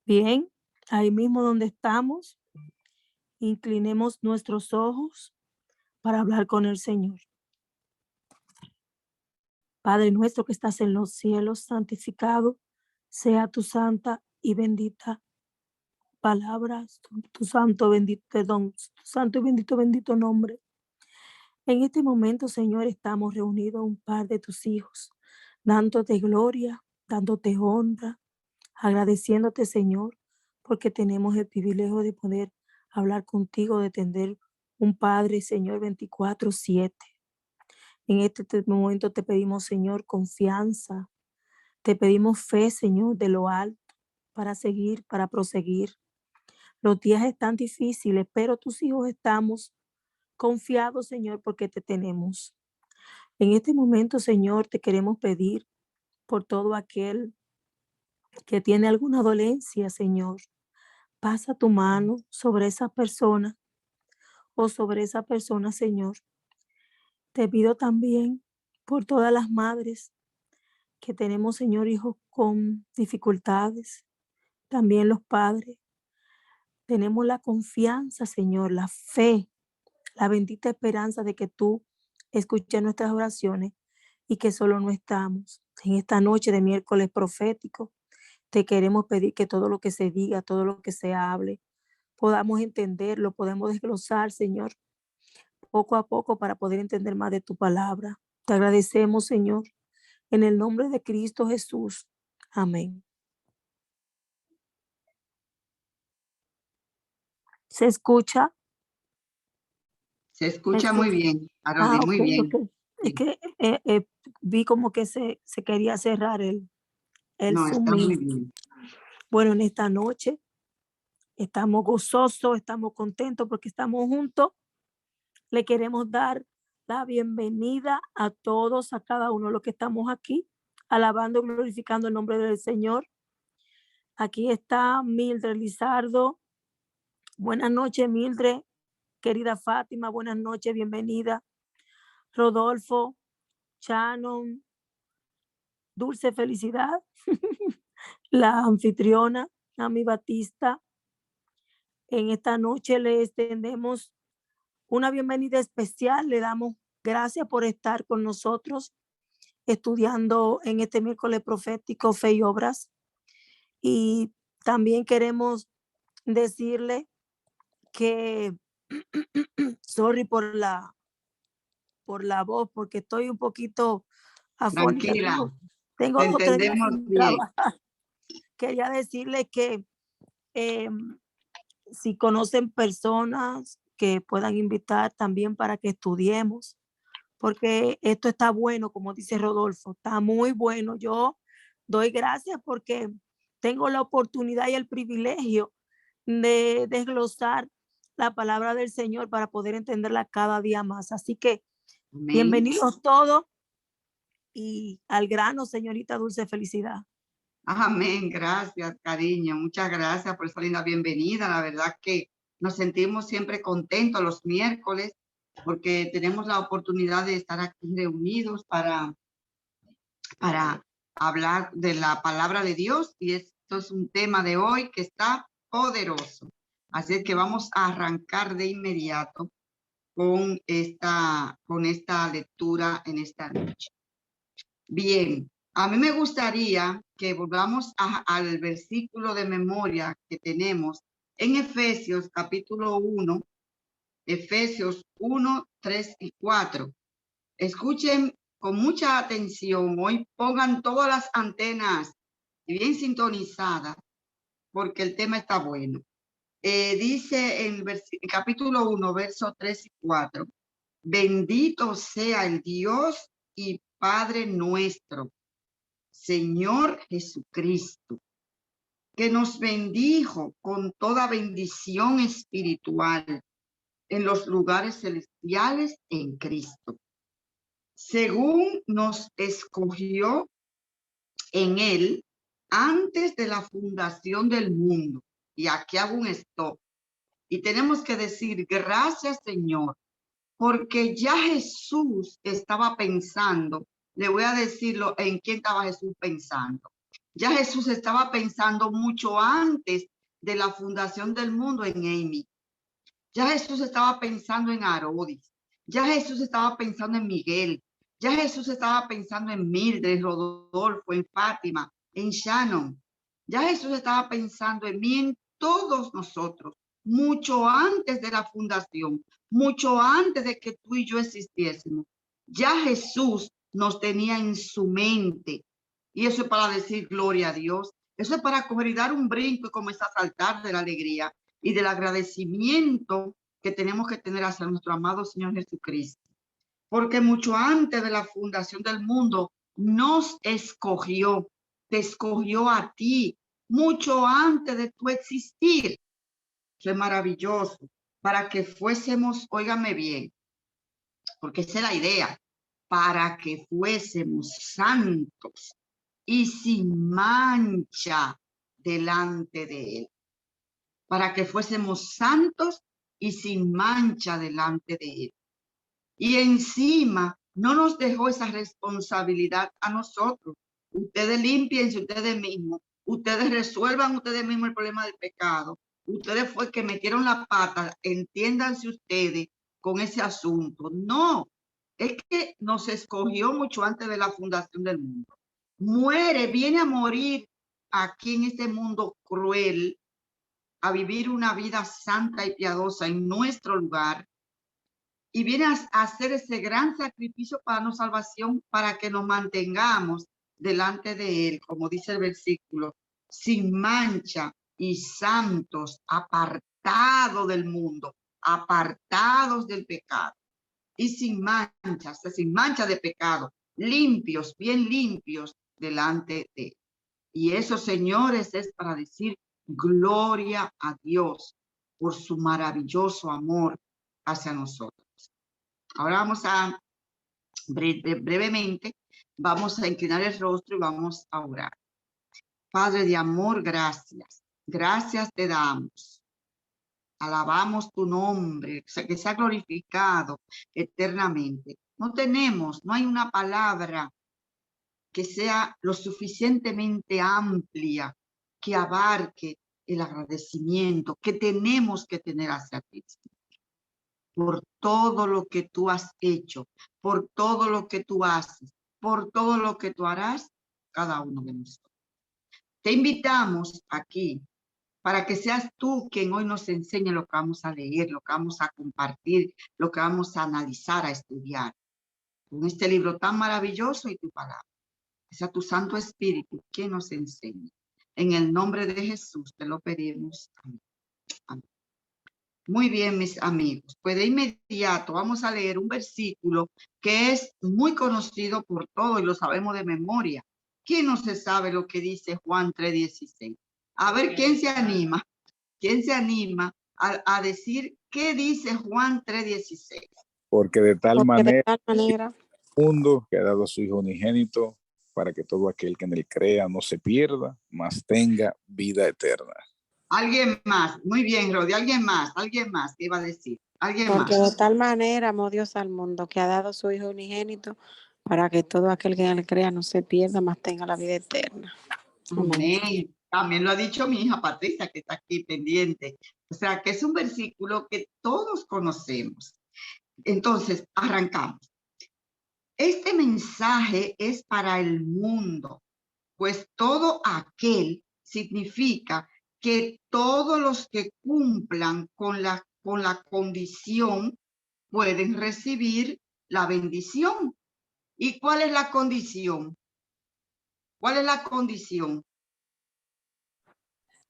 Bien, ahí mismo donde estamos, inclinemos nuestros ojos para hablar con el Señor. Padre nuestro que estás en los cielos, santificado sea tu santa y bendita palabra, tu santo bendito, perdón, tu santo y bendito nombre. En este momento, Señor, estamos reunidos un par de tus hijos, dándote gloria, dándote honra, agradeciéndote, Señor, porque tenemos el privilegio de poder hablar contigo, de tener un Padre, Señor, 24/7. En este momento te pedimos, Señor, confianza, te pedimos fe, Señor, de lo alto, para seguir, para proseguir. Los días están difíciles, pero tus hijos estamos confiados, Señor, porque te tenemos. En este momento, Señor, te queremos pedir por todo aquel que tiene alguna dolencia, Señor. Pasa tu mano sobre esa persona o sobre esa persona, Señor. Te pido también por todas las madres que tenemos, Señor, hijos con dificultades, también los padres. Tenemos la confianza, Señor, la fe, la bendita esperanza de que tú escuchas nuestras oraciones y que solo no estamos. En esta noche de miércoles profético, te queremos pedir que todo lo que se diga, todo lo que se hable, podamos entenderlo, podemos desglosar, Señor, poco a poco para poder entender más de tu palabra. Te agradecemos, Señor, en el nombre de Cristo Jesús. Amén. ¿Se escucha? Se ¿Me escucha muy escucha? bien, Arodi, Ok, muy bien. ok. Es Sí. que vi como que se quería cerrar el No, Zoom está mío. muy bien. Bueno, en esta noche estamos gozosos, estamos contentos porque estamos juntos. Le queremos dar la bienvenida a todos, a cada uno de los que estamos aquí, alabando y glorificando el nombre del Señor. Aquí está Mildred Lizardo. Buenas noches, Mildred. Querida Fátima, buenas noches, bienvenida. Rodolfo, Shannon, Dulce Felicidad, la anfitriona, Ami Batista. En esta noche le extendemos una bienvenida especial. Le damos gracias por estar con nosotros estudiando en este miércoles profético Fe y Obras. Y también queremos decirle que, sorry por la voz, porque estoy un poquito afónica, Tranquila, tengo te 2 o 3 días entendemos sin bien. trabajar. Quería decirle que eh, si conocen personas que puedan invitar también para que estudiemos, porque esto está bueno, como dice Rodolfo, está muy bueno. Yo doy gracias porque tengo la oportunidad y el privilegio de desglosar la palabra del Señor para poder entenderla cada día más. Así que Amén. bienvenidos todos y al grano, señorita Dulce Felicidad. Amén, gracias, cariño. Muchas gracias por esa linda bienvenida. La verdad que nos sentimos siempre contentos los miércoles porque tenemos la oportunidad de estar aquí reunidos para hablar de la palabra de Dios, y esto es un tema de hoy que está poderoso. Así es que vamos a arrancar de inmediato con esta lectura en esta noche. Bien, a mí me gustaría que volvamos al versículo de memoria que tenemos en Efesios capítulo 1, Efesios 1, 3 y 4. Escuchen con mucha atención, hoy pongan todas las antenas bien sintonizadas porque el tema está bueno. Dice en capítulo 1, versos 3 y 4, bendito sea el Dios y Padre nuestro, Señor Jesucristo, que nos bendijo con toda bendición espiritual en los lugares celestiales en Cristo, según nos escogió en Él antes de la fundación del mundo. Y aquí hago un stop. Y tenemos que decir, gracias Señor, porque ya Jesús estaba pensando, le voy a decirlo, en quién estaba Jesús pensando. Ya Jesús estaba pensando mucho antes de la fundación del mundo en Amy. Ya Jesús estaba pensando en Arodis. Ya Jesús estaba pensando en Miguel. Ya Jesús estaba pensando en Mildred, Rodolfo, en Fátima, en Shannon. Ya Jesús estaba pensando en mí, en todos nosotros, mucho antes de la fundación, mucho antes de que tú y yo existiésemos. Ya Jesús nos tenía en su mente. Y eso es para decir gloria a Dios. Eso es para coger y dar un brinco y comenzar a saltar de la alegría y del agradecimiento que tenemos que tener hacia nuestro amado Señor Jesucristo. Porque mucho antes de la fundación del mundo nos escogió, te escogió a ti, mucho antes de tu existir. Eso es maravilloso, para que fuésemos, óigame bien, porque esa es la idea, para que fuésemos santos y sin mancha delante de Él. Para que fuésemos santos y sin mancha delante de Él. Y encima no nos dejó esa responsabilidad a nosotros. Ustedes limpiense ustedes mismos, ustedes resuelvan ustedes mismos el problema del pecado. Ustedes fue que metieron la pata, entiéndanse ustedes con ese asunto. No, es que nos escogió mucho antes de la fundación del mundo. Muere, viene a morir aquí en este mundo cruel, a vivir una vida santa y piadosa en nuestro lugar, y viene a hacer ese gran sacrificio para darnos salvación, para que nos mantengamos delante de Él, como dice el versículo, sin mancha y santos, apartados del mundo, apartados del pecado, y sin mancha, o sea, sin mancha de pecado, limpios, bien limpios delante de Él. Y eso, señores, es para decir gloria a Dios por su maravilloso amor hacia nosotros. Ahora vamos a, brevemente, vamos a inclinar el rostro y vamos a orar. Padre de amor, gracias. Gracias te damos. Alabamos tu nombre, que sea glorificado eternamente. No hay una palabra que sea lo suficientemente amplia, que abarque el agradecimiento que tenemos que tener hacia ti, por todo lo que tú has hecho, por todo lo que tú haces, por todo lo que tú harás, cada uno de nosotros. Te invitamos aquí para que seas tú quien hoy nos enseñe lo que vamos a leer, lo que vamos a compartir, lo que vamos a analizar, a estudiar. Con este libro tan maravilloso y tu palabra. Que sea tu Santo Espíritu quien nos enseñe. En el nombre de Jesús te lo pedimos. Amén. Amén. Muy bien, mis amigos. Pues de inmediato vamos a leer un versículo que es muy conocido por todos y lo sabemos de memoria. ¿Quién no se sabe lo que dice Juan 3:16? A ver, ¿quién se anima? ¿Quién se anima a decir qué dice Juan 3:16? Porque de tal manera manera el mundo que ha dado a su Hijo unigénito, para que todo aquel que en él crea no se pierda, mas tenga vida eterna. Alguien más. Muy bien, Rodi. Alguien más. ¿Qué iba a decir? Alguien Porque más. de tal manera amó Dios al mundo que ha dado su Hijo unigénito para que todo aquel que en él crea no se pierda, mas tenga la vida eterna. Amén. Amén. También lo ha dicho mi hija Patricia, que está aquí pendiente. O sea, que es un versículo que todos conocemos. Entonces, arrancamos. Este mensaje es para el mundo, pues todo aquel significa que todos los que cumplan con la condición pueden recibir la bendición. ¿Y cuál es la condición? ¿Cuál es la condición?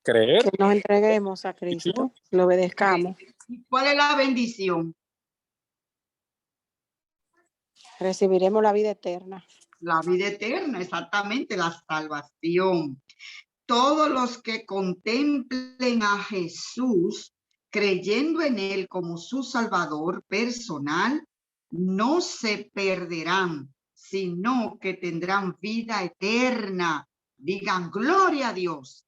Creer. Que nos entreguemos a Cristo, le obedezcamos, ¿Y cuál es la bendición? recibiremos la vida eterna. La vida eterna, exactamente, la salvación. Todos los que contemplen a Jesús, creyendo en Él como su Salvador personal, no se perderán, sino que tendrán vida eterna. Digan, gloria a Dios.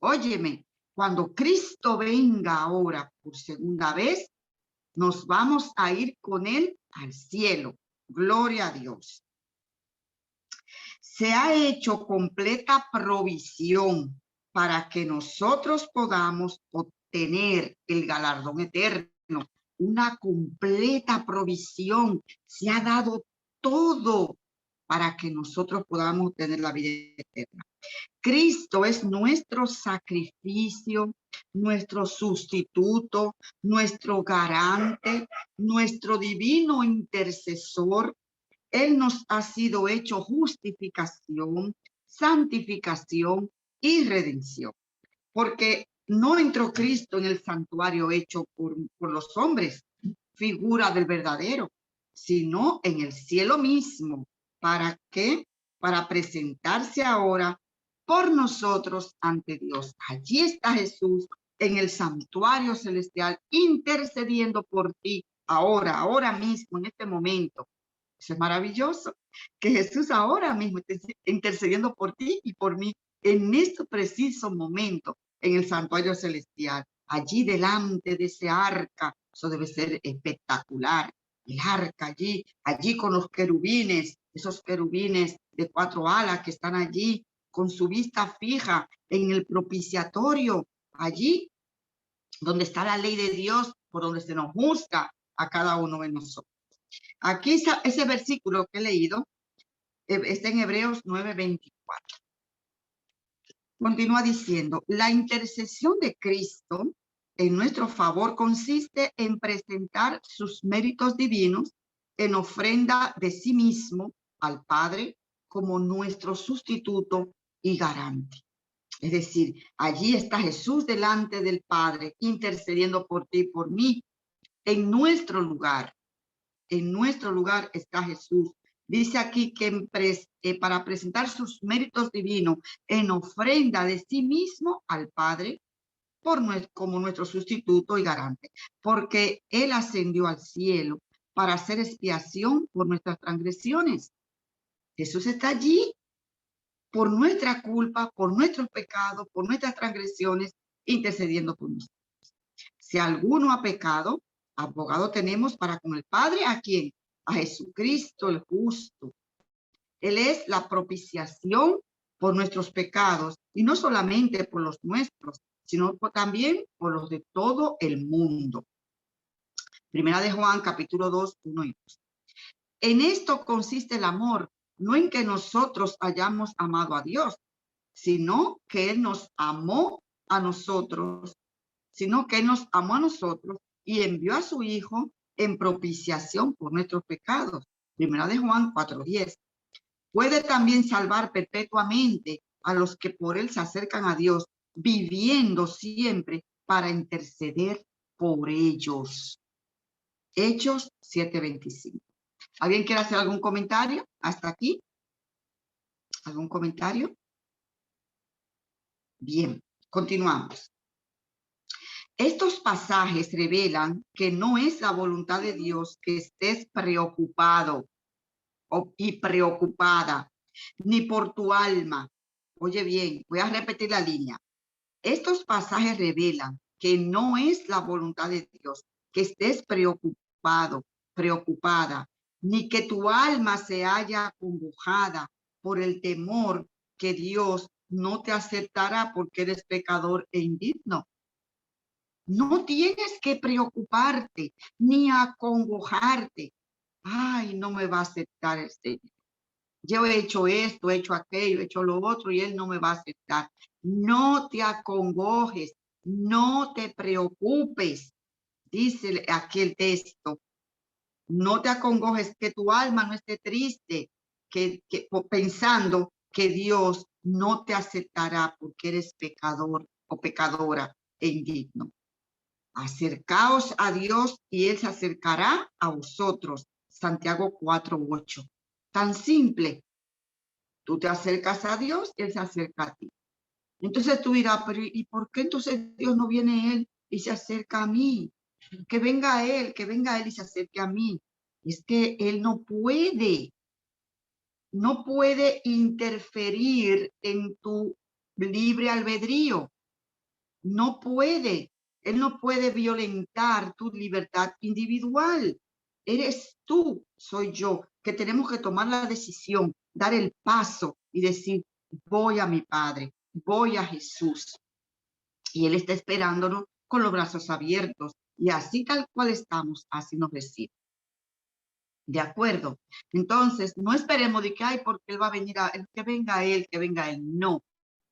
Óyeme, cuando Cristo venga ahora por segunda vez, nos vamos a ir con Él al cielo. Gloria a Dios. se ha hecho completa provisión para que nosotros podamos obtener el galardón eterno. Una completa provisión. Se ha dado todo para que nosotros podamos obtener la vida eterna. Cristo es nuestro sacrificio, nuestro sustituto, nuestro garante, nuestro divino intercesor. Él nos ha sido hecho justificación, santificación y redención. Porque no entró Cristo en el santuario hecho por los hombres, figura del verdadero, sino en el cielo mismo. ¿Para qué? Para presentarse ahora por nosotros ante Dios. Allí está Jesús en el santuario celestial intercediendo por ti ahora mismo, en este momento. Eso es maravilloso, que Jesús ahora mismo esté intercediendo por ti y por mí en este preciso momento en el santuario celestial, allí delante de ese arca. Eso debe ser espectacular. El arca allí con los querubines, esos querubines de 4 alas que están allí con su vista fija en el propiciatorio, allí donde está la ley de Dios, por donde se nos juzga a cada uno de nosotros. Aquí ese versículo que he leído está en Hebreos 9:24. Continúa diciendo, la intercesión de Cristo en nuestro favor consiste en presentar sus méritos divinos en ofrenda de sí mismo al Padre como nuestro sustituto y garante. Es decir, allí está Jesús delante del Padre intercediendo por ti y por mí en nuestro lugar. En nuestro lugar está Jesús. Dice aquí que para presentar sus méritos divinos en ofrenda de sí mismo al Padre como nuestro sustituto y garante, porque Él ascendió al cielo para hacer expiación por nuestras transgresiones. Jesús está allí por nuestra culpa, por nuestros pecados, por nuestras transgresiones, intercediendo por nosotros. Si alguno ha pecado, abogado tenemos para con el Padre, ¿a quién? A Jesucristo el justo. Él es la propiciación por nuestros pecados, y no solamente por los nuestros, sino también por los de todo el mundo. Primera de Juan, capítulo 2, 1 y 2. En esto consiste el amor, no en que nosotros hayamos amado a Dios, sino que Él nos amó a nosotros, y envió a su Hijo en propiciación por nuestros pecados. Primera de Juan 4:10. Puede también salvar perpetuamente a los que por Él se acercan a Dios, viviendo siempre para interceder por ellos. Hechos 7:25. ¿Alguien quiere hacer algún comentario hasta aquí? ¿Algún comentario? Bien, continuamos. Estos pasajes revelan que no es la voluntad de Dios que estés preocupado y preocupada, ni por tu alma. Oye bien, voy a repetir la línea. Estos pasajes revelan que no es la voluntad de Dios que estés preocupado, preocupada, ni que tu alma se haya acongojada por el temor que Dios no te aceptará porque eres pecador e indigno. No tienes que preocuparte ni acongojarte. Ay, no me va a aceptar el Señor. Yo he hecho esto, he hecho aquello, he hecho lo otro y Él no me va a aceptar. No te acongojes, no te preocupes. Dice aquí el texto. No te acongojes, que tu alma no esté triste, pensando que Dios no te aceptará porque eres pecador o pecadora e indigno. Acercaos a Dios y Él se acercará a vosotros. Santiago 4:8. Tan simple. Tú te acercas a Dios, Él se acerca a ti. Entonces tú dirás, pero ¿y por qué entonces Dios no viene Él y se acerca a mí? Que venga Él y se acerque a mí. Es que Él no puede interferir en tu libre albedrío. No puede. Él no puede violentar tu libertad individual. Eres tú, soy yo, que tenemos que tomar la decisión dar el paso y decir, voy a mi Padre, voy a Jesús. Y Él está esperándonos con los brazos abiertos. Y así tal cual estamos, así nos recibe. ¿De acuerdo? Entonces, no esperemos de que, ay, porque Él va a venir, que venga Él, que venga Él. No,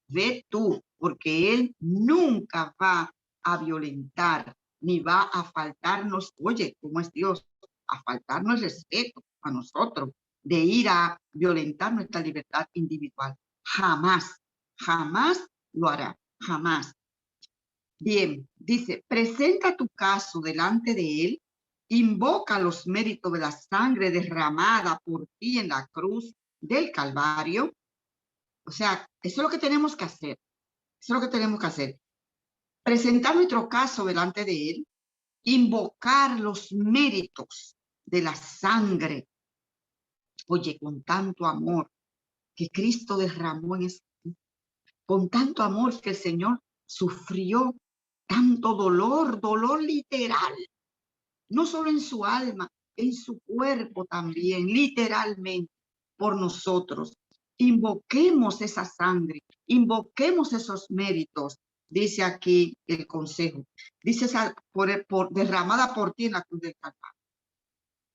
ve tú, porque Él nunca va a violentar, ni va a faltarnos, oye, ¿cómo es Dios? A faltarnos el respeto a nosotros, de ir a violentar nuestra libertad individual. Jamás, jamás lo hará, jamás. Bien, dice, presenta tu caso delante de Él, invoca los méritos de la sangre derramada por ti en la cruz del Calvario. O sea, eso es lo que tenemos que hacer. Eso es lo que tenemos que hacer. Presentar nuestro caso delante de Él, invocar los méritos de la sangre. Oye, con tanto amor que Cristo derramó en ese, con tanto amor que el Señor sufrió, tanto dolor, dolor literal, no solo en su alma, en su cuerpo también, literalmente, por nosotros. Invoquemos esa sangre, invoquemos esos méritos, dice aquí el consejo. Dice, derramada por ti en la cruz del Calvario.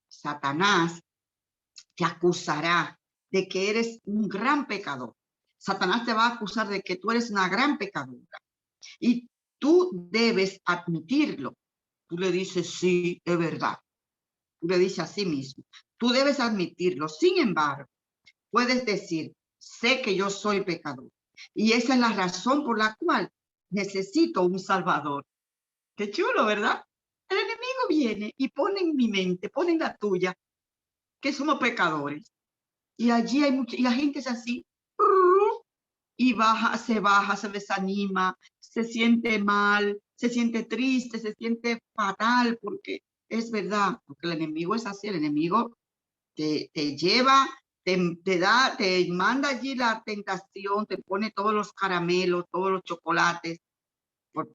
Satanás te acusará de que eres un gran pecador. Satanás te va a acusar de que tú eres una gran pecadora. Y tú debes admitirlo. Tú le dices, sí, es verdad. Tú le dices a sí mismo. Tú debes admitirlo. Sin embargo, puedes decir, sé que yo soy pecador. Y esa es la razón por la cual necesito un Salvador. Qué chulo, ¿verdad? El enemigo viene y pone en mi mente, pone en la tuya, que somos pecadores. Y allí hay mucha, y la gente es así, y baja, se desanima, se siente mal, se siente triste, se siente fatal, porque es verdad, porque el enemigo es así, el enemigo te lleva, te manda allí la tentación, te pone todos los caramelos, todos los chocolates,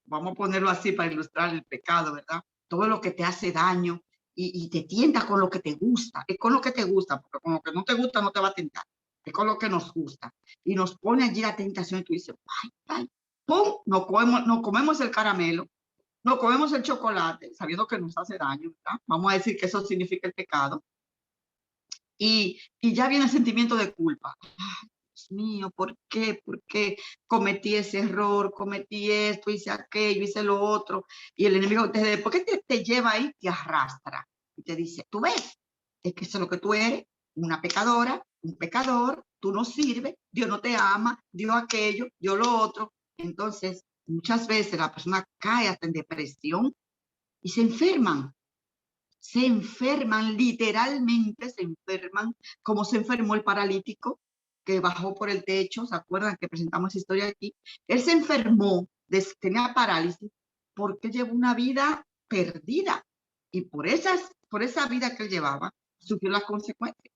vamos a ponerlo así para ilustrar el pecado, ¿verdad? Todo lo que te hace daño y te tienta con lo que te gusta, es con lo que te gusta, porque con lo que no te gusta no te va a tentar, es con lo que nos gusta. Y nos pone allí la tentación y tú dices, ay, ¡pum! Nos comemos el caramelo, nos comemos el chocolate, sabiendo que nos hace daño, ¿verdad? Vamos a decir que eso significa el pecado. Y ya viene el sentimiento de culpa. Ay, Dios mío, ¿por qué? ¿Por qué cometí ese error? Cometí esto, hice aquello, hice lo otro. Y el enemigo, ¿por qué te lleva ahí? Te arrastra. Y te dice, tú ves, es que eso es lo que tú eres, una pecadora, un pecador, tú no sirves, Dios no te ama, Dios aquello, Dios lo otro. Entonces, muchas veces la persona cae hasta en depresión y se enferman. Se enferman, literalmente se enferman, como se enfermó el paralítico que bajó por el techo. ¿Se acuerdan que presentamos esa historia aquí? Él se enfermó, tenía parálisis, porque llevó una vida perdida. Y por esa vida que él llevaba, sufrió las consecuencias.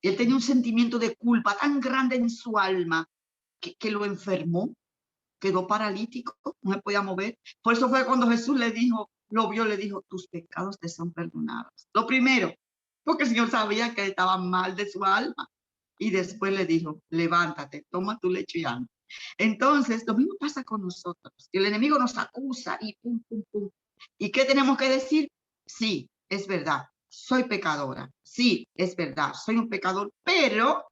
Él tenía un sentimiento de culpa tan grande en su alma que lo enfermó, quedó paralítico, no se podía mover. Por eso fue cuando Jesús le dijo, lo vio, le dijo, tus pecados te son perdonados. Lo primero, porque el Señor sabía que estaba mal de su alma. Y después le dijo, levántate, toma tu lecho y anda. Entonces, lo mismo pasa con nosotros. El enemigo nos acusa y pum, pum, pum. ¿Y qué tenemos que decir? Sí, es verdad, soy pecadora. Sí, es verdad, soy un pecador, pero,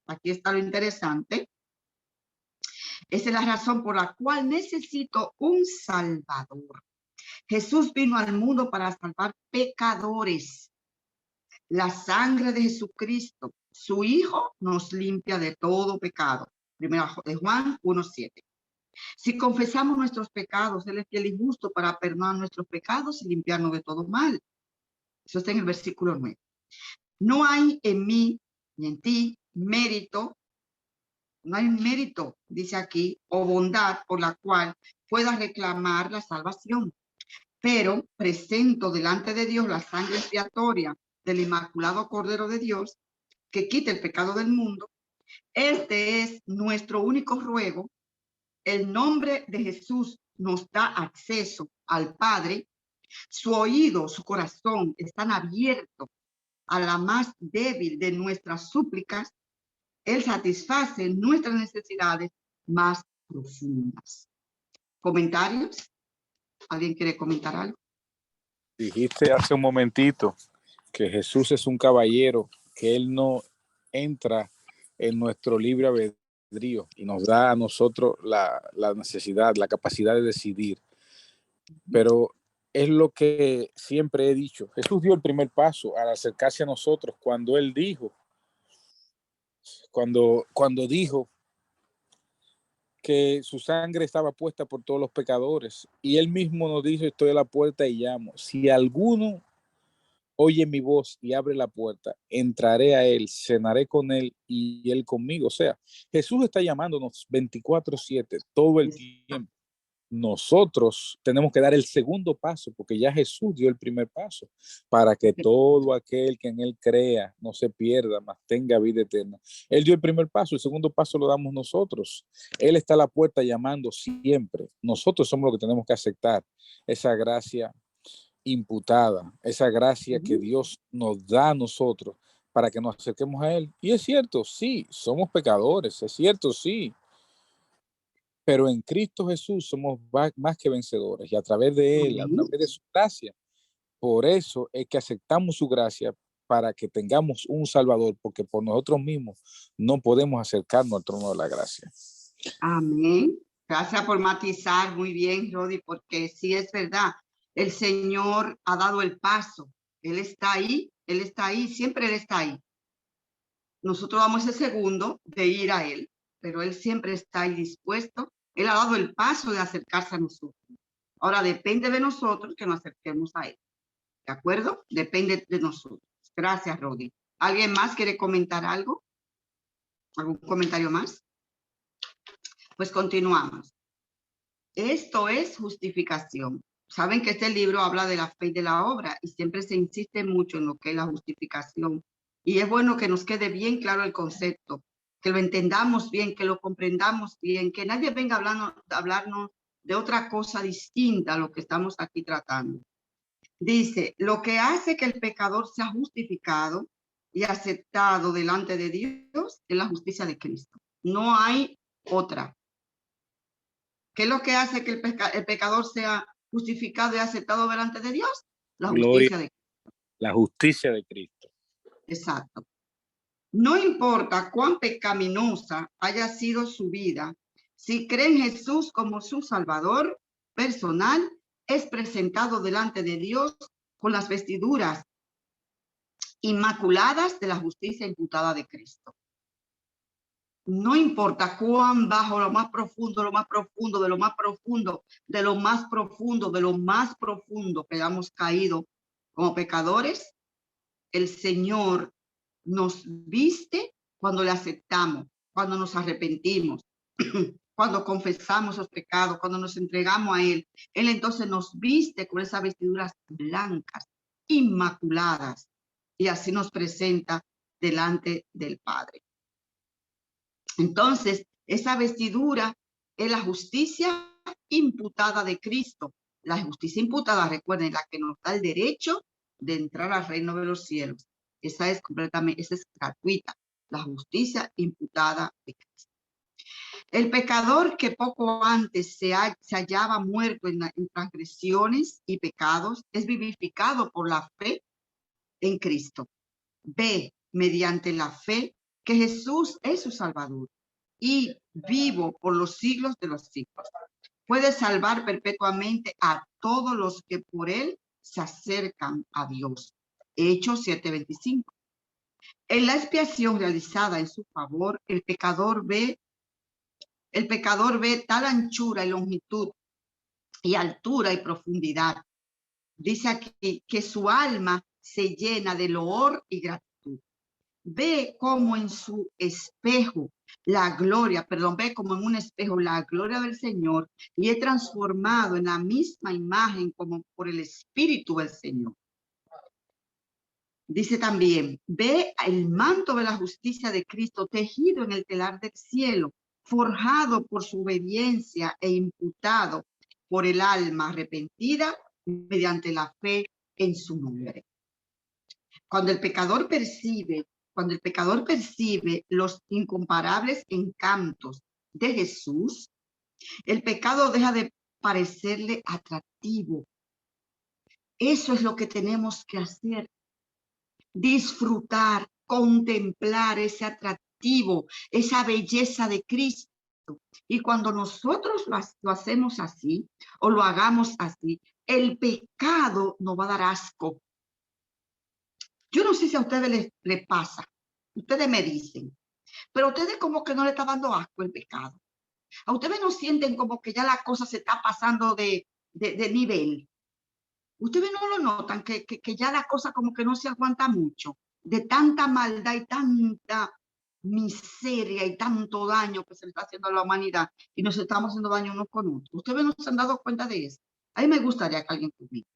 aquí está lo interesante. Esa es la razón por la cual necesito un Salvador. Jesús vino al mundo para salvar pecadores. La sangre de Jesucristo, su Hijo, nos limpia de todo pecado. Primero de Juan 1:7. Si confesamos nuestros pecados, Él es fiel y justo para perdonar nuestros pecados y limpiarnos de todo mal. Eso está en el versículo 9. No hay en mí ni en ti mérito. No hay mérito, dice aquí, o bondad por la cual pueda reclamar la salvación. Pero presento delante de Dios la sangre expiatoria del Inmaculado Cordero de Dios, que quita el pecado del mundo. Este es nuestro único ruego. El nombre de Jesús nos da acceso al Padre. Su oído, su corazón están abiertos a la más débil de nuestras súplicas, Él satisface nuestras necesidades más profundas. ¿Comentarios? ¿Alguien quiere comentar algo? Dijiste hace un momentito que Jesús es un caballero, que Él no entra en nuestro libre albedrío y nos da a nosotros la necesidad, la capacidad de decidir. Pero es lo que siempre he dicho. Jesús dio el primer paso al acercarse a nosotros cuando Él dijo, cuando dijo que su sangre estaba puesta por todos los pecadores. Y Él mismo nos dijo, estoy a la puerta y llamo. Si alguno oye mi voz y abre la puerta, entraré a Él, cenaré con Él y Él conmigo. O sea, Jesús está llamándonos 24/7, todo el tiempo. Nosotros tenemos que dar el segundo paso, porque ya Jesús dio el primer paso, para que todo aquel que en Él crea no se pierda, mas tenga vida eterna. Él dio el primer paso, el segundo paso lo damos nosotros. Él está a la puerta llamando siempre. Nosotros somos los que tenemos que aceptar esa gracia imputada, esa gracia que Dios nos da a nosotros para que nos acerquemos a Él. Y es cierto, sí, somos pecadores, es cierto, sí, pero en Cristo Jesús somos más que vencedores y a través de Él, a través de su gracia. Por eso es que aceptamos su gracia para que tengamos un Salvador, porque por nosotros mismos no podemos acercarnos al trono de la gracia. Amén. Gracias por matizar muy bien, Rodi, porque sí es verdad. El Señor ha dado el paso. Él está ahí, siempre Él está ahí. Nosotros damos ese segundo de ir a Él, pero Él siempre está ahí dispuesto. Él ha dado el paso de acercarse a nosotros. Ahora depende de nosotros que nos acerquemos a Él. ¿De acuerdo? Depende de nosotros. Gracias, Rodi. ¿Alguien más quiere comentar algo? ¿Algún comentario más? Pues continuamos. Esto es justificación. Saben que este libro habla de la fe y de la obra y siempre se insiste mucho en lo que es la justificación. Y es bueno que nos quede bien claro el concepto, que lo entendamos bien, que lo comprendamos bien, que nadie venga a hablarnos de otra cosa distinta a lo que estamos aquí tratando. Dice, lo que hace que el pecador sea justificado y aceptado delante de Dios es la justicia de Cristo. No hay otra. ¿Qué es lo que hace que el pecador sea justificado y aceptado delante de Dios? La justicia de Cristo. La justicia de Cristo. Exacto. No importa cuán pecaminosa haya sido su vida, si cree en Jesús como su Salvador personal, es presentado delante de Dios con las vestiduras inmaculadas de la justicia imputada de Cristo. No importa cuán bajo, lo más profundo, lo más profundo, de lo más profundo, de lo más profundo, de lo más profundo que hayamos caído como pecadores, el Señor nos viste cuando le aceptamos, cuando nos arrepentimos, cuando confesamos los pecados, cuando nos entregamos a Él. Él entonces nos viste con esas vestiduras blancas, inmaculadas, y así nos presenta delante del Padre. Entonces, esa vestidura es la justicia imputada de Cristo. La justicia imputada, recuerden, la que nos da el derecho de entrar al reino de los cielos. Esa es gratuita, la justicia imputada de Cristo. El pecador que poco antes se hallaba muerto en transgresiones y pecados es vivificado por la fe en Cristo. Ve mediante la fe que Jesús es su Salvador y vivo por los siglos de los siglos. Puede salvar perpetuamente a todos los que por Él se acercan a Dios. Hechos 7:25. En la expiación realizada en su favor, el pecador ve tal anchura y longitud y altura y profundidad. Dice aquí que su alma se llena de loor y gratitud. Ve como en su espejo ve como en un espejo la gloria del Señor y es transformado en la misma imagen como por el Espíritu del Señor. Dice también, ve el manto de la justicia de Cristo tejido en el telar del cielo, forjado por su obediencia e imputado por el alma arrepentida mediante la fe en su nombre. Cuando el pecador percibe los incomparables encantos de Jesús, el pecado deja de parecerle atractivo. Eso es lo que tenemos que hacer. Disfrutar, contemplar ese atractivo, esa belleza de Cristo. Y cuando nosotros lo hacemos así o lo hagamos así, el pecado nos va a dar asco. Yo no sé si a ustedes les pasa. Ustedes me dicen, pero a ustedes como que no le está dando asco el pecado. A ustedes no sienten como que ya la cosa se está pasando de nivel. Ustedes no lo notan, que ya la cosa como que no se aguanta mucho, de tanta maldad y tanta miseria y tanto daño que se le está haciendo a la humanidad y nos estamos haciendo daño unos con otros. Ustedes no se han dado cuenta de eso. A mí me gustaría que alguien tuviera.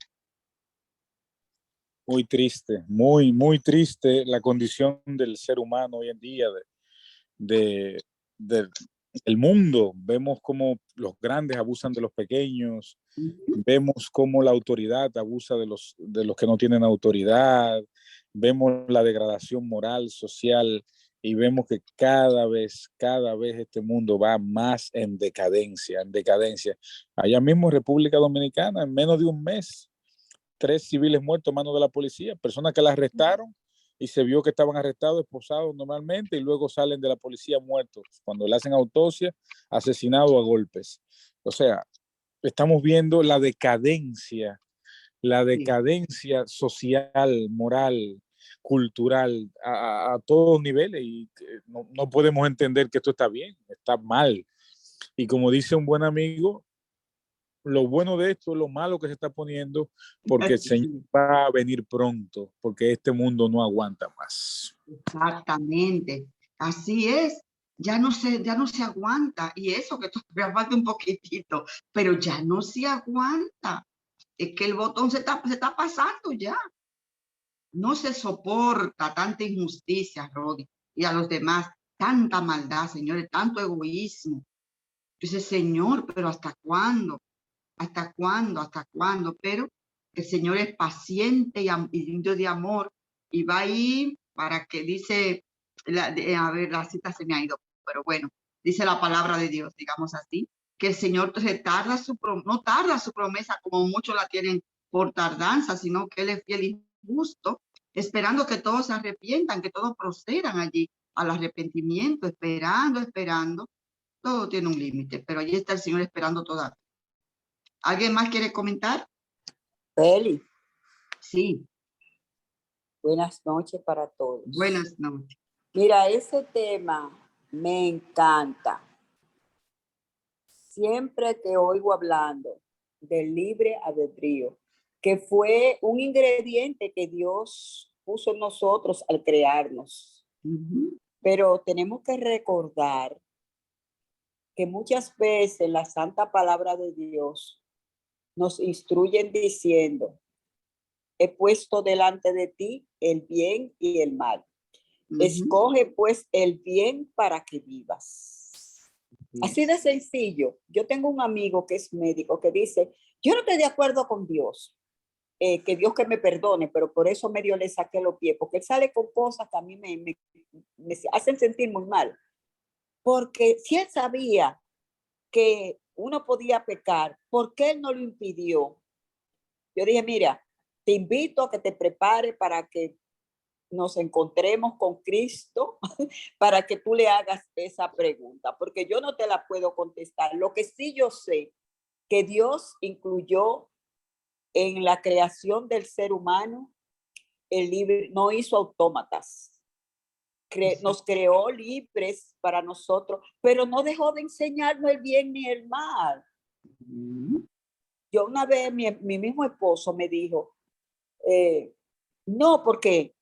Muy triste, muy, muy triste la condición del ser humano hoy en día, del mundo. Vemos cómo los grandes abusan de los pequeños, vemos cómo la autoridad abusa de los que no tienen autoridad, vemos la degradación moral, social, y vemos que cada vez este mundo va más en decadencia, en decadencia. Allá mismo en República Dominicana, en menos de un mes, 3 civiles muertos a manos de la policía, personas que las arrestaron y se vio que estaban arrestados, esposados normalmente, y luego salen de la policía muertos. Cuando le hacen autopsia, asesinados a golpes. O sea, estamos viendo la decadencia social, moral, cultural, a todos niveles, y no podemos entender que esto está bien, está mal. Y como dice un buen amigo, lo bueno de esto es lo malo que se está poniendo, porque el Señor va a venir pronto, porque este mundo no aguanta más. Exactamente, así es. Ya no se aguanta, y eso que todavía falta un poquitito, pero ya no se aguanta. Es que el botón se está pasando ya. No se soporta tanta injusticia, Rodi, y a los demás, tanta maldad, señores, tanto egoísmo. Dice, Señor, pero ¿hasta cuándo? ¿Hasta cuándo? ¿Hasta cuándo? Pero el Señor es paciente y Dios de amor, y va ahí para que dice, a ver, la cita se me ha ido, pero bueno, dice la palabra de Dios, digamos así, que el Señor no tarda su promesa como muchos la tienen por tardanza, sino que Él es fiel y justo, esperando que todos se arrepientan, que todos procedan allí al arrepentimiento, esperando. Todo tiene un límite, pero allí está el Señor esperando todavía. ¿Alguien más quiere comentar? Feli, Sí, buenas noches para todos. buenas noches. Mira, ese tema me encanta. Siempre te oigo hablando del libre albedrío, que fue un ingrediente que Dios puso en nosotros al crearnos. Pero tenemos que recordar que muchas veces la santa palabra de Dios nos instruyen diciendo: he puesto delante de ti el bien y el mal. Escoge pues el bien para que vivas. Así de sencillo. Yo tengo un amigo que es médico que dice: yo no estoy de acuerdo con Dios, que Dios que me perdone, pero por eso medio le saqué los pies, porque él sale con cosas que a mí me hacen sentir muy mal. Porque si él sabía que uno podía pecar, ¿por qué él no lo impidió? Yo dije: mira, te invito a que te prepares para que nos encontremos con Cristo, para que tú le hagas esa pregunta, porque yo no te la puedo contestar. Lo que sí yo sé, que Dios incluyó en la creación del ser humano el libre, no hizo autómatas. Nos creó libres para nosotros, pero no dejó de enseñarnos el bien ni el mal. Yo una vez, mi mismo esposo me dijo, no, porque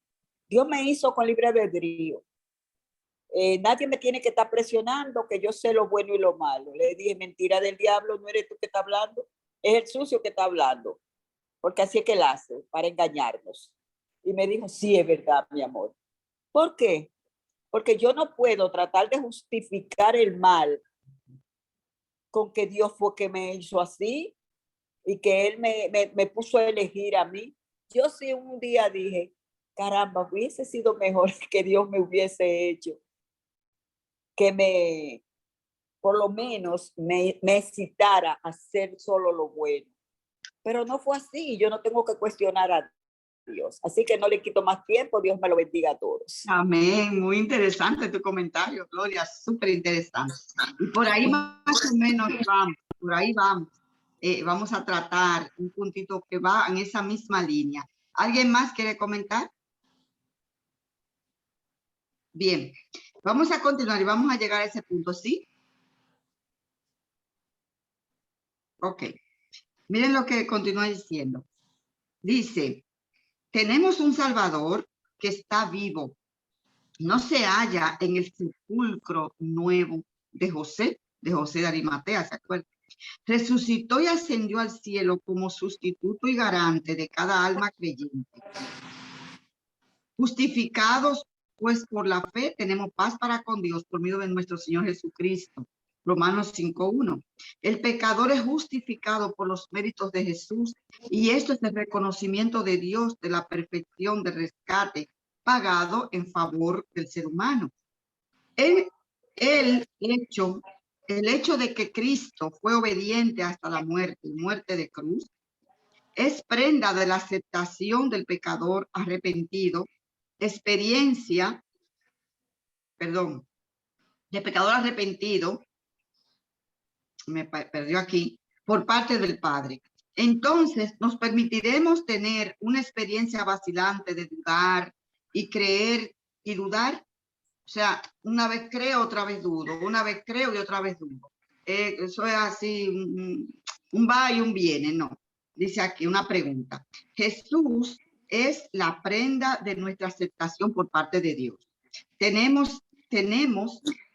Dios me hizo con libre albedrío. Nadie me tiene que estar presionando que yo sé lo bueno y lo malo. Le dije: mentira del diablo, no eres tú que está hablando, es el sucio que está hablando, porque así es que él hace, para engañarnos. Y me dijo: sí, es verdad, mi amor. ¿Por qué? Porque yo no puedo tratar de justificar el mal con que Dios fue que me hizo así y que Él me puso a elegir a mí. Yo sí un día dije: caramba, hubiese sido mejor que Dios me hubiese hecho, que por lo menos me citara a hacer solo lo bueno. Pero no fue así, yo no tengo que cuestionar a Dios. Así que no le quito más tiempo, Dios me lo bendiga a todos. Amén, muy interesante tu comentario, Gloria, súper interesante. Y por ahí más o menos vamos, por ahí vamos. Vamos a tratar un puntito que va en esa misma línea. ¿Alguien más quiere comentar? Bien, vamos a continuar y vamos a llegar a ese punto, ¿sí? Ok. Miren lo que continúa diciendo. Dice, tenemos un Salvador que está vivo. No se halla en el sepulcro nuevo de José de Arimatea, ¿se acuerdan? Resucitó y ascendió al cielo como sustituto y garante de cada alma creyente. Justificados, pues por la fe tenemos paz para con Dios por medio de nuestro Señor Jesucristo. Romanos 5:1. El pecador es justificado por los méritos de Jesús y esto es el reconocimiento de Dios de la perfección de rescate pagado en favor del ser humano. El hecho de que Cristo fue obediente hasta la muerte de cruz, es prenda de la aceptación del pecador arrepentido, experiencia, de pecador arrepentido, me perdió aquí, por parte del Padre. Entonces nos permitiremos tener una experiencia vacilante de dudar y creer y dudar. O sea, una vez creo, otra vez dudo, una vez creo y otra vez dudo. Eso es así, un va y un viene, no. Dice aquí una pregunta. Jesús es la prenda de nuestra aceptación por parte de Dios. Tenemos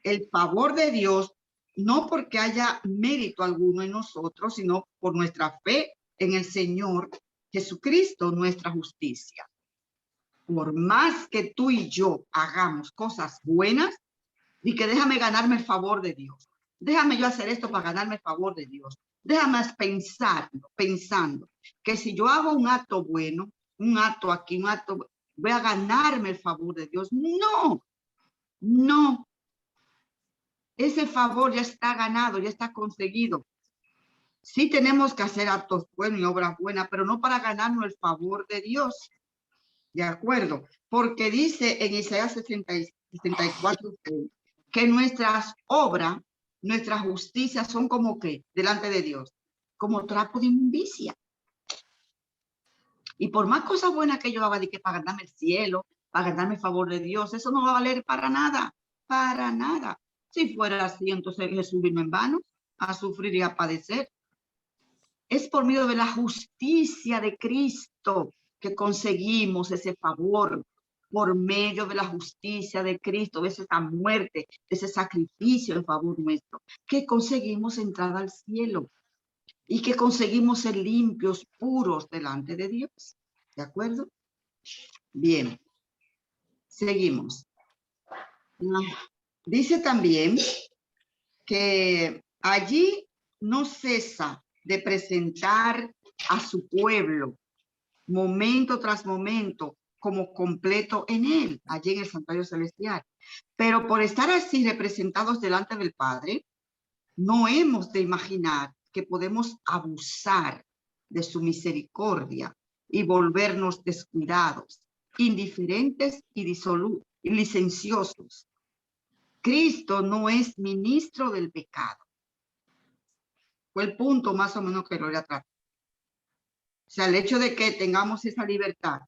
el favor de Dios, no porque haya mérito alguno en nosotros, sino por nuestra fe en el Señor Jesucristo, nuestra justicia. Por más que tú y yo hagamos cosas buenas, y que déjame ganarme el favor de Dios. Déjame yo hacer esto para ganarme el favor de Dios. Déjame pensando que si yo hago un acto bueno, un acto aquí, un acto, voy a ganarme el favor de Dios. No, no. Ese favor ya está ganado, ya está conseguido. Sí tenemos que hacer actos buenos y obras buenas, pero no para ganarnos el favor de Dios. ¿De acuerdo? Porque dice en Isaías 64 que nuestras obras, nuestra justicia son como que delante de Dios, como trapo de inmundicia. Y por más cosas buenas que yo haga, de que para ganarme el cielo, para ganarme el favor de Dios, eso no va a valer para nada, para nada. Si fuera así, entonces Jesús vino en vano a sufrir y a padecer. Es por medio de la justicia de Cristo que conseguimos ese favor, por medio de la justicia de Cristo, de esa muerte, de ese sacrificio en favor nuestro, que conseguimos entrar al cielo y que conseguimos ser limpios, puros delante de Dios. ¿De acuerdo? Bien, seguimos. Dice también que allí no cesa de presentar a su pueblo momento tras momento como completo en él, allí en el santuario celestial. Pero por estar así representados delante del Padre, no hemos de imaginar que podemos abusar de su misericordia y volvernos descuidados, indiferentes y licenciosos. Cristo no es ministro del pecado. Fue el punto más o menos que lo voy a tratar. O sea, el hecho de que tengamos esa libertad.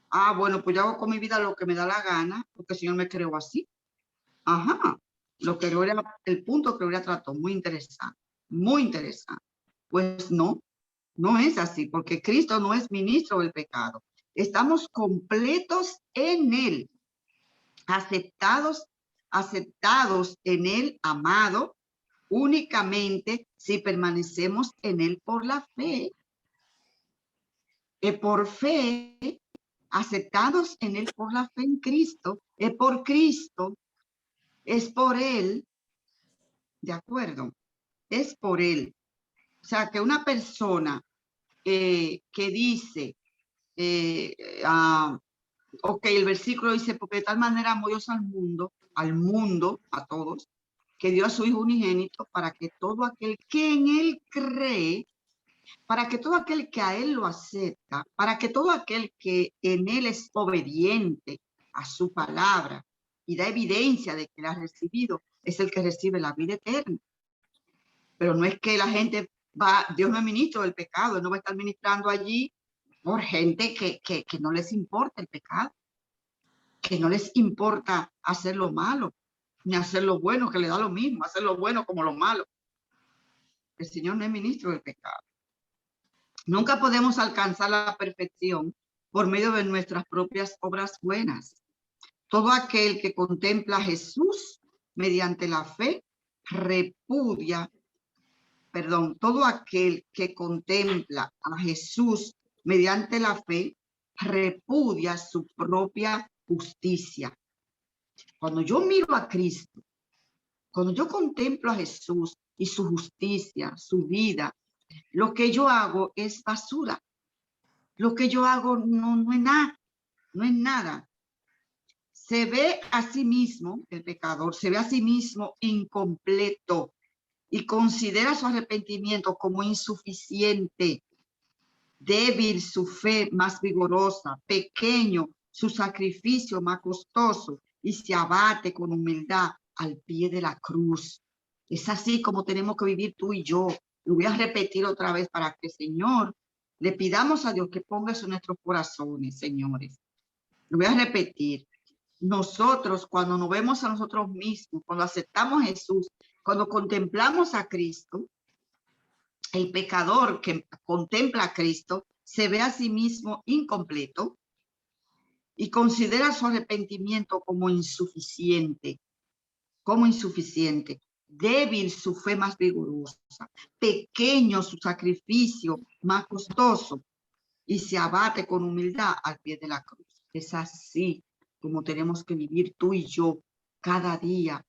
Ah, bueno, pues yo hago con mi vida lo que me da la gana, porque el Señor me creó así. Ajá. El punto que Gloria trató, muy interesante, muy interesante. Pues no, no es así, porque Cristo no es ministro del pecado. Estamos completos en Él, aceptados en Él, amado, únicamente si permanecemos en Él por la fe. Por fe, aceptados en Él por la fe en Cristo, por Cristo, es por Él, ¿de acuerdo? Es por Él. O sea, que una persona que dice, Ok, el versículo dice, porque de tal manera amó Dios al mundo, a todos, que dio a su Hijo unigénito para que todo aquel que en Él cree, para que todo aquel que a Él lo acepta, para que todo aquel que en Él es obediente a su palabra y da evidencia de que la ha recibido, es el que recibe la vida eterna. Pero no es que la gente va, Dios no es ministro del pecado, Él no va a estar ministrando allí por gente que no les importa el pecado, que no les importa hacer lo malo, ni hacer lo bueno, que le da lo mismo, hacer lo bueno como lo malo. El Señor no es ministro del pecado. Nunca podemos alcanzar la perfección por medio de nuestras propias obras buenas. Todo aquel que contempla a Jesús mediante la fe todo aquel que contempla a Jesús mediante la fe repudia su propia justicia. Cuando yo miro a Cristo, cuando yo contemplo a Jesús y su justicia, su vida, lo que yo hago es basura. Lo que yo hago no es nada, no es nada. Se ve a sí mismo, el pecador, se ve a sí mismo incompleto y considera su arrepentimiento como insuficiente, débil su fe más vigorosa, pequeño su sacrificio más costoso, y se abate con humildad al pie de la cruz. Es así como tenemos que vivir tú y yo. Lo voy a repetir otra vez para que, Señor, le pidamos a Dios que ponga eso en nuestros corazones, señores. Lo voy a repetir. Nosotros, cuando nos vemos a nosotros mismos, cuando aceptamos a Jesús, cuando contemplamos a Cristo, el pecador que contempla a Cristo se ve a sí mismo incompleto y considera su arrepentimiento como insuficiente, débil su fe más vigorosa, pequeño su sacrificio más costoso, y se abate con humildad al pie de la cruz. Es así como tenemos que vivir tú y yo cada día,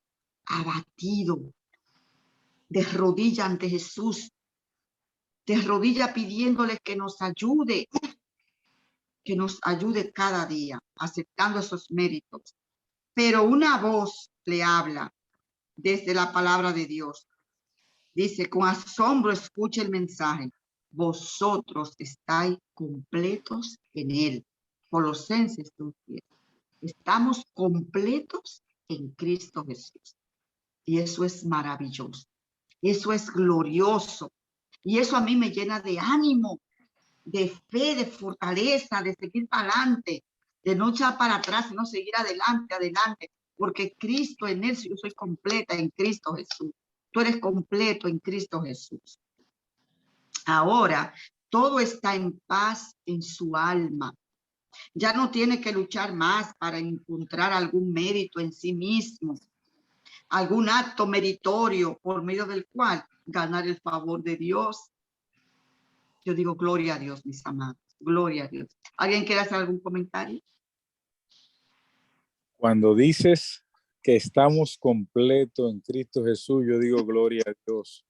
abatido, de rodilla ante Jesús, de rodilla pidiéndole que nos ayude cada día, aceptando esos méritos. Pero una voz le habla desde la palabra de Dios. Dice, con asombro escucha el mensaje. Vosotros estáis completos en Él. Colosenses 2:10. Estamos completos en Cristo Jesús. Y eso es maravilloso. Eso es glorioso. Y eso a mí me llena de ánimo, de fe, de fortaleza, de seguir para adelante, de no echar para atrás, sino seguir adelante, porque Cristo en Él, yo soy completa en Cristo Jesús. Tú eres completo en Cristo Jesús. Ahora, todo está en paz en su alma. Ya no tiene que luchar más para encontrar algún mérito en sí mismo, algún acto meritorio por medio del cual ganar el favor de Dios. Yo digo, gloria a Dios, mis amados, gloria a Dios. ¿Alguien quiere hacer algún comentario? Cuando dices que estamos completos en Cristo Jesús, yo digo, gloria a Dios.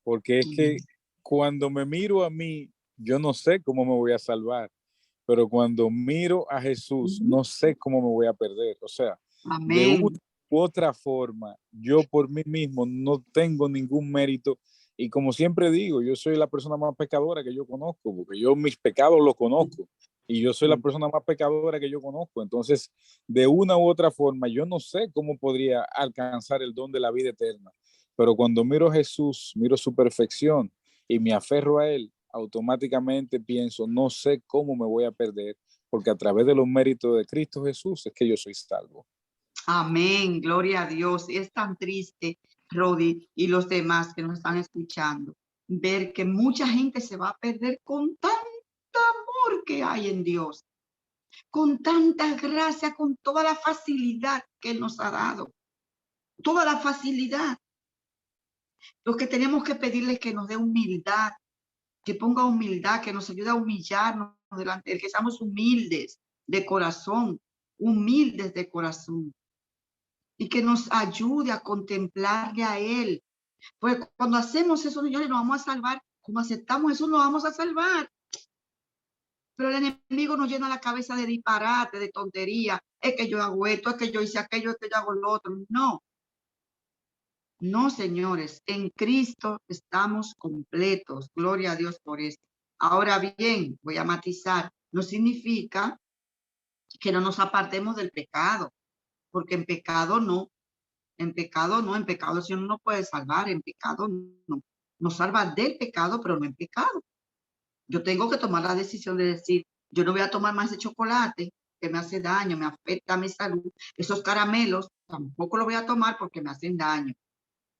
Porque es que cuando me miro a mí, yo no sé cómo me voy a salvar. Pero cuando miro a Jesús, no sé cómo me voy a perder. O sea, Amén. De una u otra forma, yo por mí mismo no tengo ningún mérito. Y como siempre digo, yo soy la persona más pecadora que yo conozco, porque yo mis pecados los conozco. Y yo soy la persona más pecadora que yo conozco. Entonces, de una u otra forma, yo no sé cómo podría alcanzar el don de la vida eterna. Pero cuando miro a Jesús, miro su perfección y me aferro a Él, automáticamente pienso, no sé cómo me voy a perder, porque a través de los méritos de Cristo Jesús es que yo soy salvo. Amén, gloria a Dios. Es tan triste, Rodi, y los demás que nos están escuchando, ver que mucha gente se va a perder con tanto amor que hay en Dios, con tanta gracia, con toda la facilidad que Él nos ha dado. Toda la facilidad. Lo que tenemos que pedirle es que nos dé humildad, que ponga humildad, que nos ayude a humillarnos delante de Él, que seamos humildes de corazón, y que nos ayude a contemplarle a Él. Porque cuando hacemos eso, señores, nos vamos a salvar. Cuando aceptamos eso, nos vamos a salvar. Pero el enemigo nos llena la cabeza de disparate, de tontería. Es que yo hago esto, es que yo hice aquello, es que yo hago lo otro. No. No, señores. En Cristo estamos completos. Gloria a Dios por esto. Ahora bien, voy a matizar. No significa que no nos apartemos del pecado. Porque en pecado no. En pecado no. En pecado el Señor no nos puede salvar. En pecado no. Nos salva del pecado, pero no en pecado. Yo tengo que tomar la decisión de decir, yo no voy a tomar más de chocolate que me hace daño, me afecta a mi salud. Esos caramelos tampoco los voy a tomar porque me hacen daño.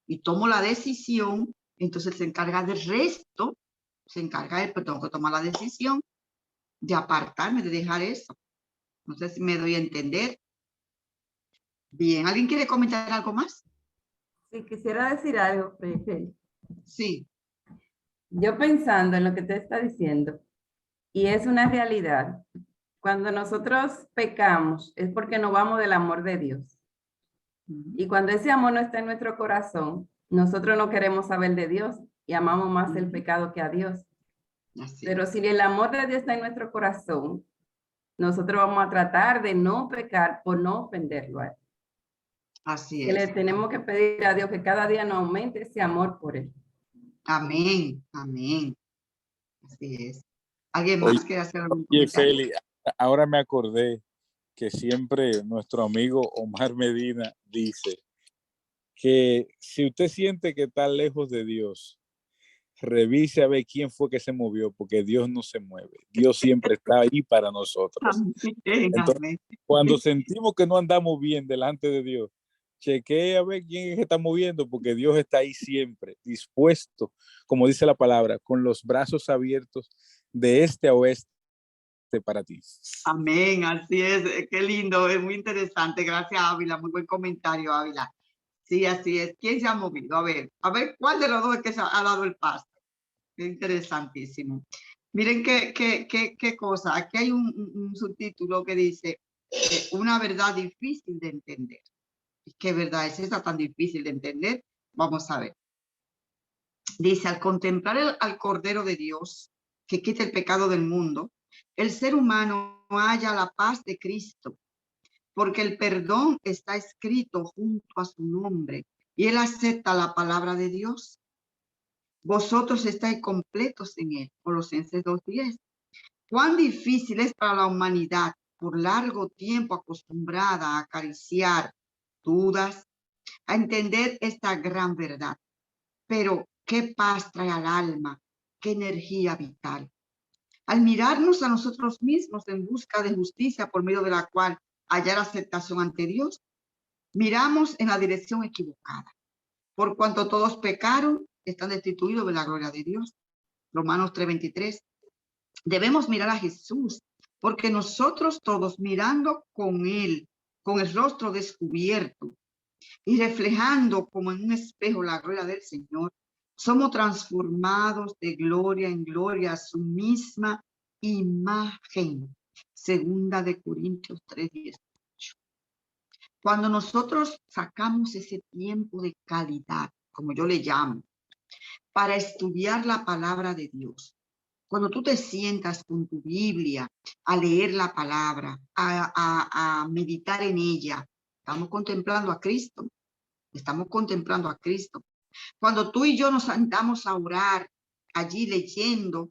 Y tomo la decisión, entonces se encarga del resto, se encarga él, pero tengo que tomar la decisión de apartarme, de dejar eso. No sé si me doy a entender. Bien, ¿alguien quiere comentar algo más? Sí, quisiera decir algo, Feli. Sí. Yo pensando en lo que te está diciendo, y es una realidad, cuando nosotros pecamos es porque no vamos del amor de Dios. Y cuando ese amor no está en nuestro corazón, nosotros no queremos saber de Dios y amamos más el pecado que a Dios. Así Pero es. si el amor de Dios está en nuestro corazón, nosotros vamos a tratar de no pecar por no ofenderlo a él. Así Que le es. tenemos que pedir a Dios que cada día nos aumente ese amor por él. Amén, amén. Así es. ¿Alguien Oye, más quiere hacer algún oye, comentario? Feli, ahora me acordé que siempre nuestro amigo Omar Medina dice que si usted siente que está lejos de Dios, revise a ver quién fue que se movió, porque Dios no se mueve. Dios siempre está ahí para nosotros. Amén, Entonces, amén. cuando sentimos que no andamos bien delante de Dios, chequee a ver quién es que está moviendo, porque Dios está ahí siempre, dispuesto, como dice la palabra, con los brazos abiertos de este a oeste para ti. Amén, así es. Qué lindo, es muy interesante. Gracias, Ávila. Muy buen comentario, Ávila. Sí, así es. ¿Quién se ha movido? A ver, ¿cuál de los dos es que se ha dado el paso? Qué interesantísimo. Miren qué cosa. Aquí hay un subtítulo que dice una verdad difícil de entender. ¿Qué verdad es esa tan difícil de entender? Vamos a ver. Dice, al contemplar al Cordero de Dios, que quita el pecado del mundo, el ser humano halla la paz de Cristo, porque el perdón está escrito junto a su nombre y él acepta la palabra de Dios. Vosotros estáis completos en él. Colosenses 2:10. Cuán difícil es para la humanidad, por largo tiempo acostumbrada a acariciar dudas, a entender esta gran verdad. Pero qué paz trae al alma, qué energía vital. Al mirarnos a nosotros mismos en busca de justicia por medio de la cual hallar aceptación ante Dios, miramos en la dirección equivocada. Por cuanto todos pecaron, están destituidos de la gloria de Dios. Romanos 3:23. Debemos mirar a Jesús, porque nosotros todos mirando con Él, con el rostro descubierto y reflejando como en un espejo la gloria del Señor, somos transformados de gloria en gloria a su misma imagen. Segunda de Corintios 3:18. Cuando nosotros sacamos ese tiempo de calidad, como yo le llamo, para estudiar la palabra de Dios, cuando tú te sientas con tu Biblia a leer la palabra, a meditar en ella, estamos contemplando a Cristo. Estamos contemplando a Cristo. Cuando tú y yo nos sentamos a orar allí leyendo,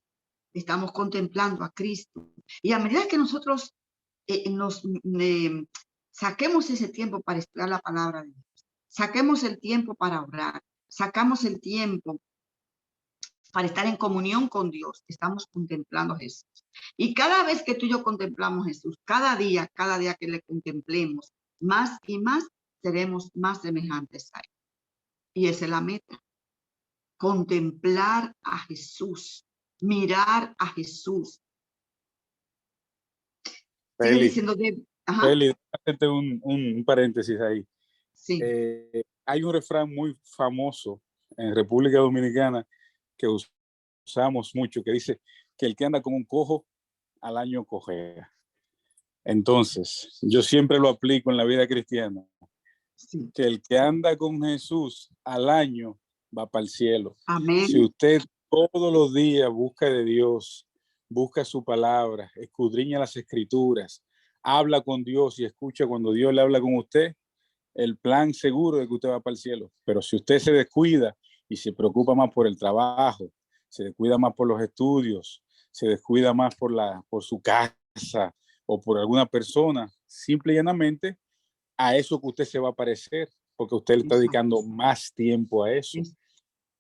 estamos contemplando a Cristo. Y a medida que nosotros saquemos ese tiempo para estudiar la palabra de Dios, saquemos el tiempo para orar, sacamos el tiempo para estar en comunión con Dios, estamos contemplando a Jesús. Y cada vez que tú y yo contemplamos a Jesús, cada día que le contemplemos, más y más seremos más semejantes a Él. Y esa es la meta. Contemplar a Jesús, mirar a Jesús. Sigue Feli, diciendo de... Ajá. Feli, déjate un paréntesis ahí. Sí. Hay un refrán muy famoso en República Dominicana que usamos mucho, que dice que el que anda con un cojo al año cojea. Entonces, yo siempre lo aplico en la vida cristiana, Sí. que el que anda con Jesús al año va para el cielo. Amén. Si usted todos los días busca de Dios, busca su palabra, escudriña las escrituras, habla con Dios y escucha cuando Dios le habla con usted, el plan seguro de que usted va para el cielo. Pero si usted se descuida y se preocupa más por el trabajo, se descuida más por los estudios, se descuida más por su casa o por alguna persona, simple y llanamente a eso que usted se va a parecer, porque usted le está dedicando más tiempo a eso.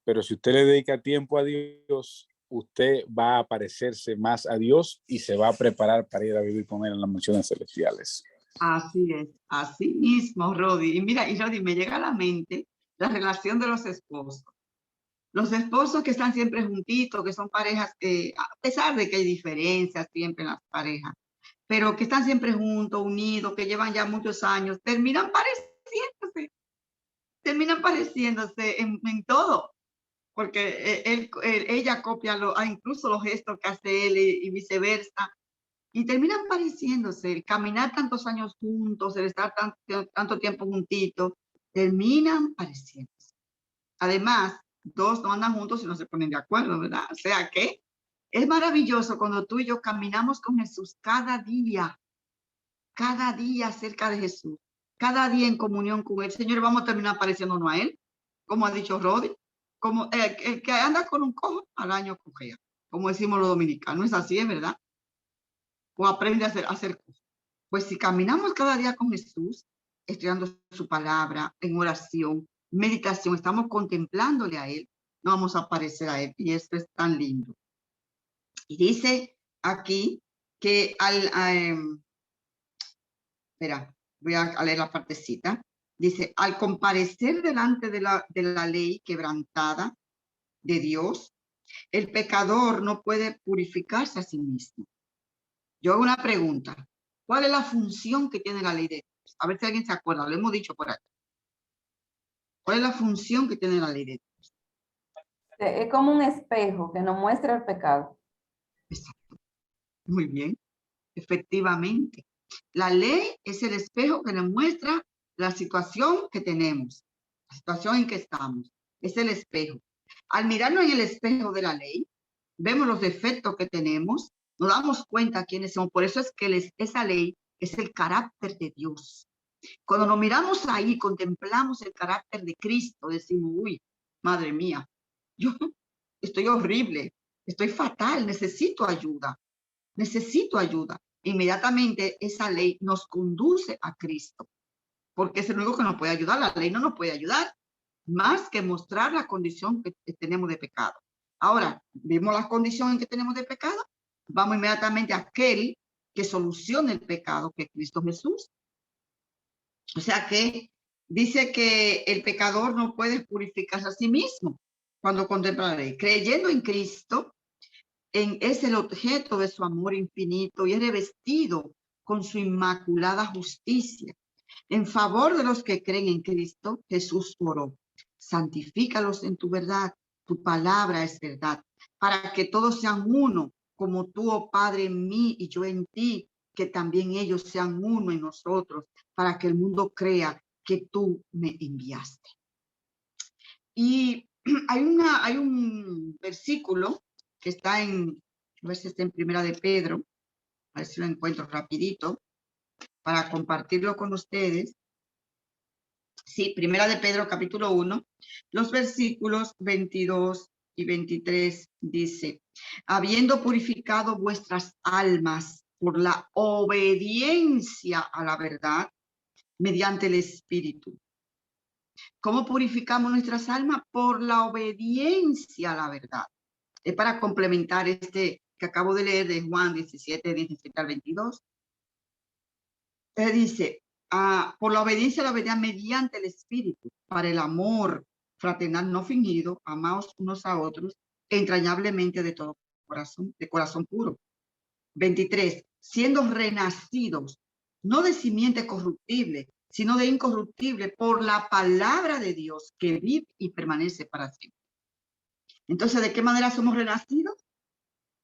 Pero si usted le dedica tiempo a Dios, usted va a parecerse más a Dios y se va a preparar para ir a vivir con Él en las mansiones celestiales. Así es, así mismo, Rodi. Y mira, y Rodi, me llega a la mente la relación de los esposos. Los esposos que están siempre juntitos, que son parejas que, a pesar de que hay diferencias siempre en las parejas, pero que están siempre juntos, unidos, que llevan ya muchos años, terminan pareciéndose en todo, porque ella copia incluso los gestos que hace él y viceversa, y terminan pareciéndose. El caminar tantos años juntos, el estar tanto tiempo juntitos, terminan pareciéndose. Además, dos no andan juntos y no se ponen de acuerdo, ¿verdad? O sea que es maravilloso cuando tú y yo caminamos con Jesús cada día cerca de Jesús, cada día en comunión con Él. Señor, vamos a terminar pareciéndonos a Él, como ha dicho Rodi, como el que anda con un cojo al año cojea, como decimos los dominicanos. Es así, es verdad. O aprende a hacer cosas. Pues si caminamos cada día con Jesús, estudiando su palabra, en oración, meditación, estamos contemplándole a Él, no vamos a parecer a Él. Y esto es tan lindo. Y dice aquí que espera, voy a leer la partecita. Dice, al comparecer delante de la ley quebrantada de Dios, el pecador no puede purificarse a sí mismo. Yo hago una pregunta. ¿Cuál es la función que tiene la ley de Dios? A ver si alguien se acuerda, lo hemos dicho por aquí. ¿Cuál es la función que tiene la ley de Dios? Es como un espejo que nos muestra el pecado. Exacto. Muy bien. Efectivamente. La ley es el espejo que nos muestra la situación que tenemos, la situación en que estamos. Es el espejo. Al mirarnos en el espejo de la ley, vemos los defectos que tenemos, nos damos cuenta quiénes somos. Por eso es que esa ley es el carácter de Dios. Cuando nos miramos ahí, contemplamos el carácter de Cristo, decimos, uy, madre mía, yo estoy horrible, estoy fatal, necesito ayuda. Inmediatamente esa ley nos conduce a Cristo, porque es el único que nos puede ayudar. La ley no nos puede ayudar más que mostrar la condición que tenemos de pecado. Ahora, vimos la condición en que tenemos de pecado, vamos inmediatamente a aquel que soluciona el pecado, que es Cristo Jesús. O sea que dice que el pecador no puede purificarse a sí mismo cuando contempla la ley. Creyendo en Cristo, es el objeto de su amor infinito y es revestido con su inmaculada justicia. En favor de los que creen en Cristo, Jesús oró: santifícalos en tu verdad, tu palabra es verdad, para que todos sean uno, como tú, oh Padre, en mí y yo en ti, que también ellos sean uno en nosotros, para que el mundo crea que tú me enviaste. Y hay un versículo que está a ver si está en Primera de Pedro, a ver si lo encuentro rapidito, para compartirlo con ustedes. Sí, Primera de Pedro, capítulo 1, los versículos 22 y 23 dice: habiendo purificado vuestras almas por la obediencia a la verdad, mediante el Espíritu. ¿Cómo purificamos nuestras almas? Por la obediencia a la verdad. Es para complementar este que acabo de leer de Juan 17, 17 al 22. Dice, por la obediencia a la verdad mediante el Espíritu, para el amor fraternal no fingido, amaos unos a otros entrañablemente de todo corazón, de corazón puro. 23, siendo renacidos, no de simiente corruptible, sino de incorruptible, por la palabra de Dios que vive y permanece para siempre. Entonces, ¿de qué manera somos renacidos?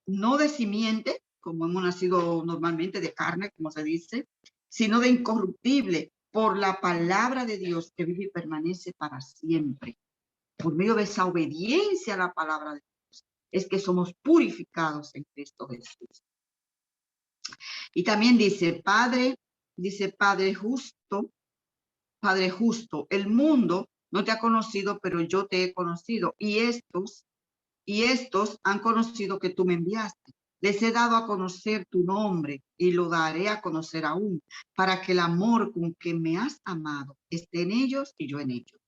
No de simiente, como hemos nacido normalmente, de carne, como se dice, sino de incorruptible, por la palabra de Dios que vive y permanece para siempre. Por medio de esa obediencia a la palabra de Dios, es que somos purificados en Cristo Jesús. Y también dice, Padre justo, el mundo no te ha conocido, pero yo te he conocido. Y estos han conocido que tú me enviaste. Les he dado a conocer tu nombre y lo daré a conocer aún, para que el amor con que me has amado esté en ellos y yo en ellos.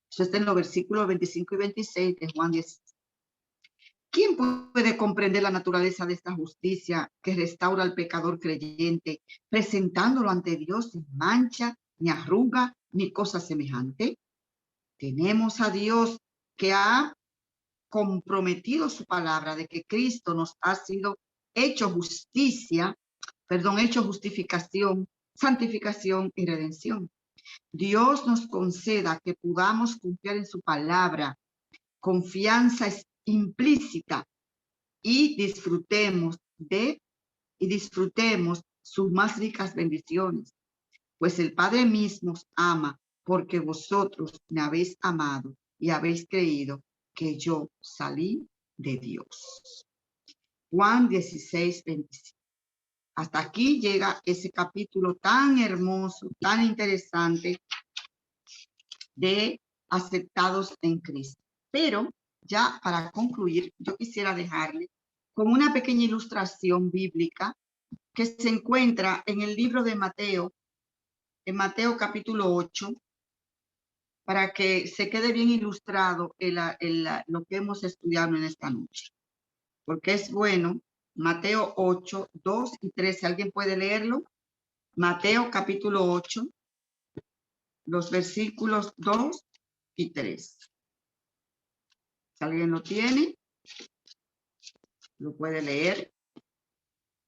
Eso está en los versículos 25 y 26 de Juan 10. ¿Quién puede comprender la naturaleza de esta justicia que restaura al pecador creyente, presentándolo ante Dios sin mancha, ni arruga, ni cosa semejante? Tenemos a Dios que ha comprometido su palabra de que Cristo nos ha sido hecho justificación, santificación y redención. Dios nos conceda que podamos confiar en su palabra, confianza implícita, y disfrutemos sus más ricas bendiciones, pues el Padre mismo os ama porque vosotros me habéis amado y habéis creído que yo salí de Dios. Juan 16, 25. Hasta aquí llega ese capítulo tan hermoso, tan interesante de aceptados en Cristo. Pero ya para concluir, yo quisiera dejarle con una pequeña ilustración bíblica que se encuentra en el libro de Mateo, en Mateo capítulo 8, para que se quede bien ilustrado lo que hemos estudiado en esta noche. Porque es bueno, Mateo 8, 2 y 3, ¿alguien puede leerlo? Mateo capítulo 8, los versículos 2 y 3. Si alguien lo tiene, lo puede leer,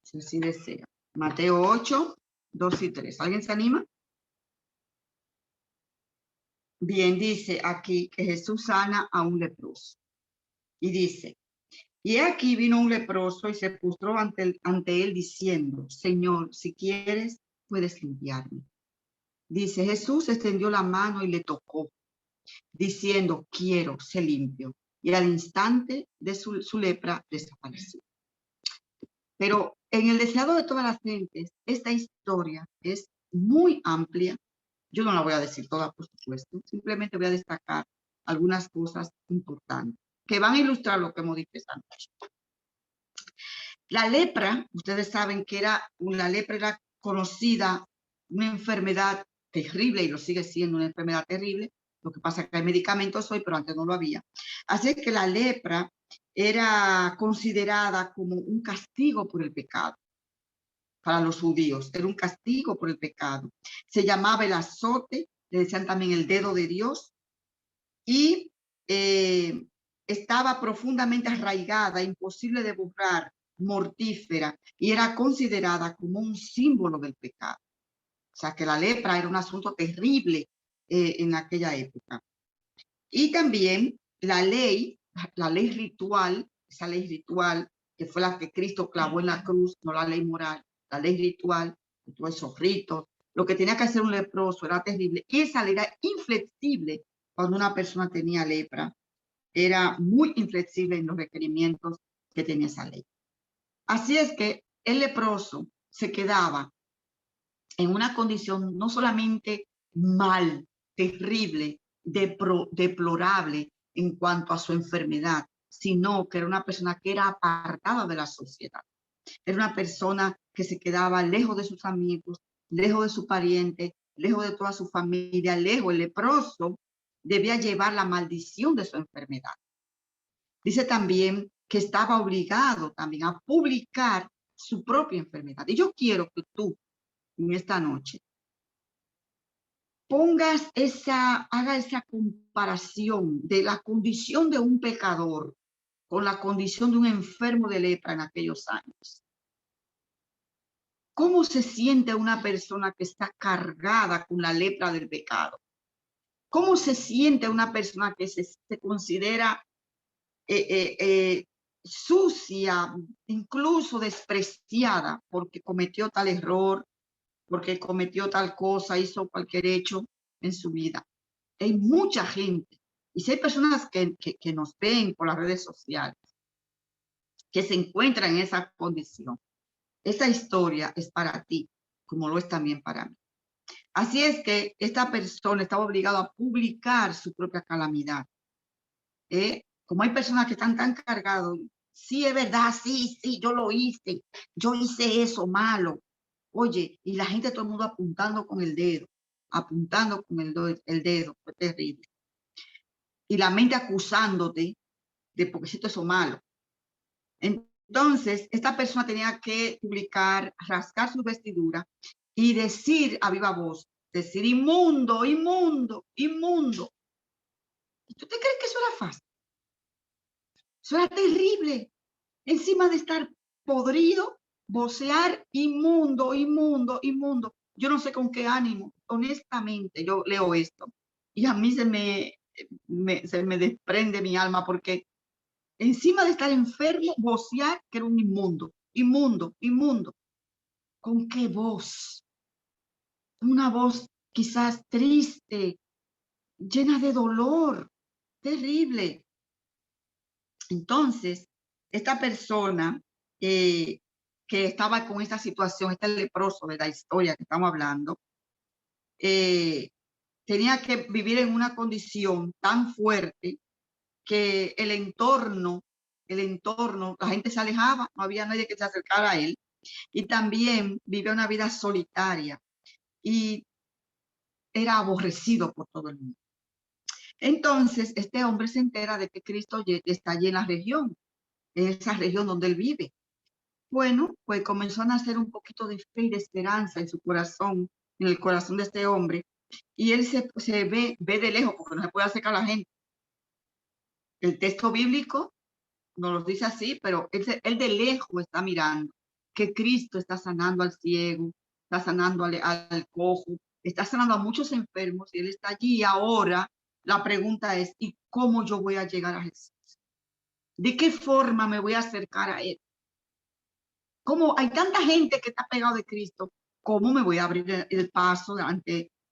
si así desea. Mateo 8, 2 y 3. ¿Alguien se anima? Bien, dice aquí que Jesús sana a un leproso. Y dice, y aquí vino un leproso y se postró ante él diciendo, Señor, si quieres, puedes limpiarme. Dice, Jesús extendió la mano y le tocó, diciendo, quiero, sé limpio. Y al instante de su lepra desapareció. Pero en el deseado de todas las gentes, esta historia es muy amplia. Yo no la voy a decir toda, por supuesto. Simplemente voy a destacar algunas cosas importantes que van a ilustrar lo que hemos dicho esta noche. La lepra, ustedes saben que la lepra era conocida, una enfermedad terrible, y lo sigue siendo una enfermedad terrible. Lo que pasa es que hay medicamentos hoy, pero antes no lo había. Así que la lepra era considerada como un castigo por el pecado. Para los judíos, era un castigo por el pecado. Se llamaba el azote, le decían también el dedo de Dios, y estaba profundamente arraigada, imposible de borrar, mortífera, y era considerada como un símbolo del pecado. O sea que la lepra era un asunto terrible en aquella época. Y también la ley ritual, esa ley ritual que fue la que Cristo clavó en la cruz, no la ley moral, la ley ritual, todos esos ritos, lo que tenía que hacer un leproso era terrible. Y esa ley era inflexible cuando una persona tenía lepra. Era muy inflexible en los requerimientos que tenía esa ley. Así es que el leproso se quedaba en una condición no solamente mal, terrible, deplorable en cuanto a su enfermedad, sino que era una persona que era apartada de la sociedad. Era una persona que se quedaba lejos de sus amigos, lejos de su pariente, lejos de toda su familia, lejos. El leproso debía llevar la maldición de su enfermedad. Dice también que estaba obligado también a publicar su propia enfermedad. Y yo quiero que tú, en esta noche, haga esa comparación de la condición de un pecador con la condición de un enfermo de lepra en aquellos años. ¿Cómo se siente una persona que está cargada con la lepra del pecado? ¿Cómo se siente una persona que se considera sucia, incluso despreciada porque cometió tal error, porque cometió tal cosa, hizo cualquier hecho en su vida? Hay mucha gente, y si hay personas que nos ven por las redes sociales, que se encuentra en esa condición. Esa historia es para ti, como lo es también para mí. Así es que esta persona estaba obligada a publicar su propia calamidad. Como hay personas que están tan cargados, sí, es verdad, sí, yo lo hice, yo hice eso malo. Oye, y la gente, todo el mundo apuntando con el dedo, fue terrible. Y la mente acusándote de porque hiciste eso malo. Entonces, esta persona tenía que publicar, rasgar su vestidura y decir a viva voz, decir inmundo, inmundo, inmundo. ¿Y tú te crees que eso era fácil? Eso era terrible. Encima de estar podrido, vocear inmundo, inmundo, inmundo. Yo no sé con qué ánimo, honestamente, yo leo esto y a mí se me desprende mi alma, porque encima de estar enfermo, vocear que era un inmundo, inmundo, inmundo. ¿Con qué voz? Una voz quizás triste, llena de dolor, terrible. Entonces, esta persona que estaba con esta situación, este leproso de la historia que estamos hablando, tenía que vivir en una condición tan fuerte que el entorno, la gente se alejaba, no había nadie que se acercara a él, y también vivía una vida solitaria y era aborrecido por todo el mundo. Entonces, este hombre se entera de que Cristo está allí en la región, en esa región donde él vive. Bueno, pues comenzó a nacer un poquito de fe y de esperanza en su corazón, en el corazón de este hombre, y él se ve de lejos, porque no se puede acercar a la gente. El texto bíblico nos lo dice así, pero él de lejos está mirando que Cristo está sanando al ciego, está sanando al cojo, está sanando a muchos enfermos, y él está allí. Ahora la pregunta es, ¿y cómo yo voy a llegar a Jesús? ¿De qué forma me voy a acercar a él? ¿Cómo hay tanta gente que está pegado de Cristo? ¿Cómo me voy a abrir el paso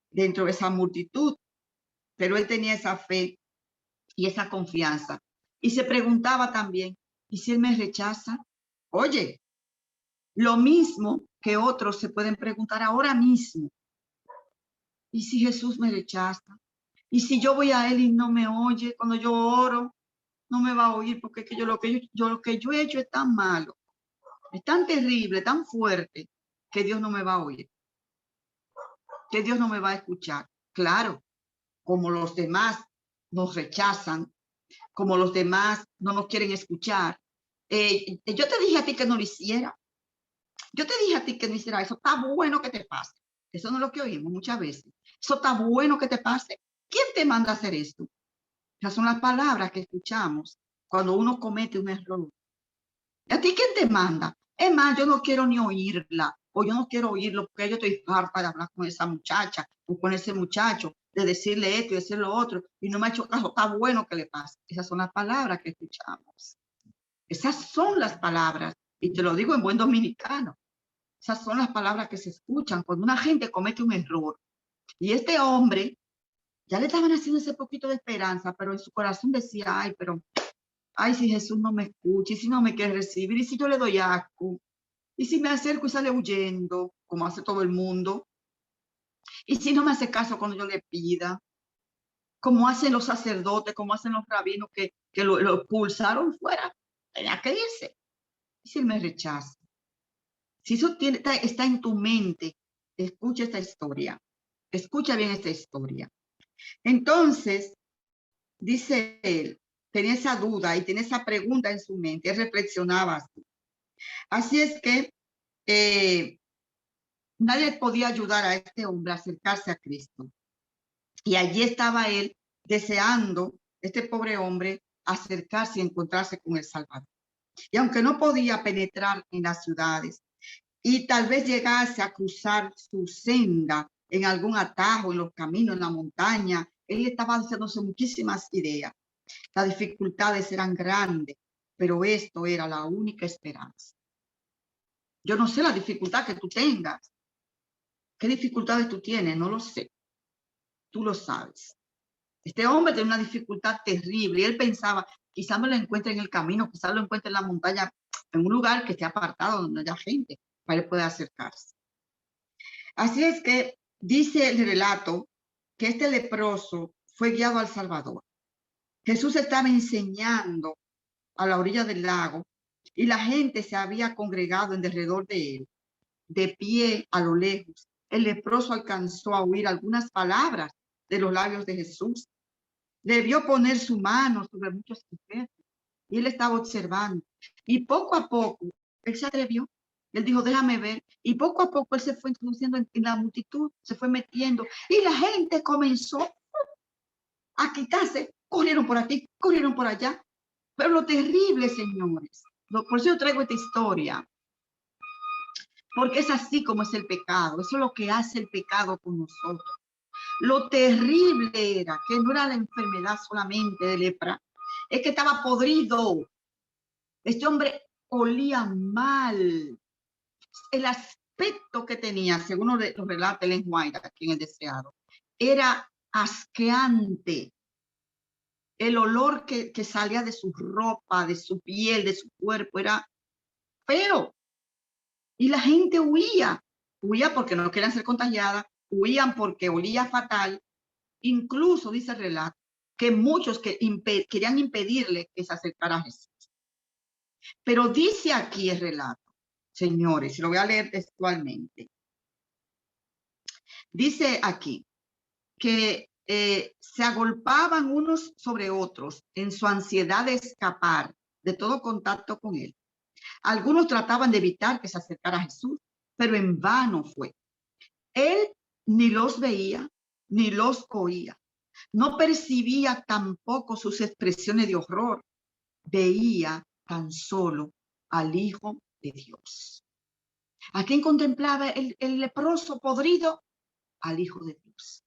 dentro de esa multitud? Pero él tenía esa fe y esa confianza. Y se preguntaba también, ¿y si él me rechaza? Oye, lo mismo que otros se pueden preguntar ahora mismo. ¿Y si Jesús me rechaza? ¿Y si yo voy a él y no me oye? Cuando yo oro, no me va a oír, porque es que lo que yo he hecho es tan malo, es tan terrible, tan fuerte, que Dios no me va a oír, que Dios no me va a escuchar. Claro, como los demás nos rechazan, como los demás no nos quieren escuchar. Yo te dije a ti que no lo hiciera. Yo te dije a ti que no hiciera eso. Está bueno que te pase. Eso no es lo que oímos muchas veces. Eso está bueno que te pase. ¿Quién te manda a hacer esto? Esas son las palabras que escuchamos cuando uno comete un error. ¿Y a ti quién te manda? Es más, yo no quiero ni oírla, o yo no quiero oírlo porque yo estoy harta de hablar con esa muchacha o con ese muchacho, de decirle esto y decir lo otro, y no me ha hecho caso. Está bueno que le pase. Esas son las palabras que escuchamos. Esas son las palabras, y te lo digo en buen dominicano. Esas son las palabras que se escuchan cuando una gente comete un error. Y este hombre ya le estaban haciendo ese poquito de esperanza, pero en su corazón decía, ay, si Jesús no me escucha, y si no me quiere recibir, y si yo le doy asco, y si me acerco y sale huyendo, como hace todo el mundo, y si no me hace caso cuando yo le pida, como hacen los sacerdotes, como hacen los rabinos que lo expulsaron fuera, tenía que irse. ¿Y si él me rechaza? Si eso está en tu mente, escucha esta historia, escucha bien esta historia. Entonces, dice él, tenía esa duda y tenía esa pregunta en su mente, él reflexionaba así. Así es que nadie podía ayudar a este hombre a acercarse a Cristo. Y allí estaba él deseando, este pobre hombre, acercarse y encontrarse con el Salvador. Y aunque no podía penetrar en las ciudades y tal vez llegase a cruzar su senda en algún atajo, en los caminos, en la montaña, él estaba haciéndose muchísimas ideas. Las dificultades eran grandes, pero esto era la única esperanza. Yo no sé la dificultad que tú tengas. ¿Qué dificultades tú tienes? No lo sé. Tú lo sabes. Este hombre tenía una dificultad terrible y él pensaba, quizás me lo encuentre en el camino, quizás lo encuentre en la montaña, en un lugar que esté apartado, donde haya gente, para él pueda acercarse. Así es que dice el relato que este leproso fue guiado al Salvador. Jesús estaba enseñando a la orilla del lago y la gente se había congregado en derredor de él. De pie a lo lejos, el leproso alcanzó a oír algunas palabras de los labios de Jesús. Debió poner su mano sobre muchos enfermos y él estaba observando. Y poco a poco, él se atrevió. Él dijo, déjame ver. Y poco a poco él se fue introduciendo en la multitud, se fue metiendo. Y la gente comenzó a quitarse. Corrieron por aquí, corrieron por allá. Pero lo terrible, señores, por eso yo traigo esta historia, porque es así como es el pecado. Eso es lo que hace el pecado con nosotros. Lo terrible era que no era la enfermedad solamente de lepra, es que estaba podrido. Este hombre olía mal. El aspecto que tenía, según lo relata Ellen White aquí en El Deseado, era asqueante. El olor que salía de su ropa, de su piel, de su cuerpo, era feo. Y la gente huía porque no querían ser contagiadas, huían porque olía fatal. Incluso dice el relato que muchos querían impedirle que se acercara a Jesús. Pero dice aquí el relato, señores, lo voy a leer textualmente. Dice aquí que se agolpaban unos sobre otros en su ansiedad de escapar de todo contacto con él. Algunos trataban de evitar que se acercara a Jesús, pero en vano fue. Él ni los veía, ni los oía. No percibía tampoco sus expresiones de horror. Veía tan solo al Hijo de Dios. ¿A quién contemplaba el leproso podrido? Al Hijo de Dios.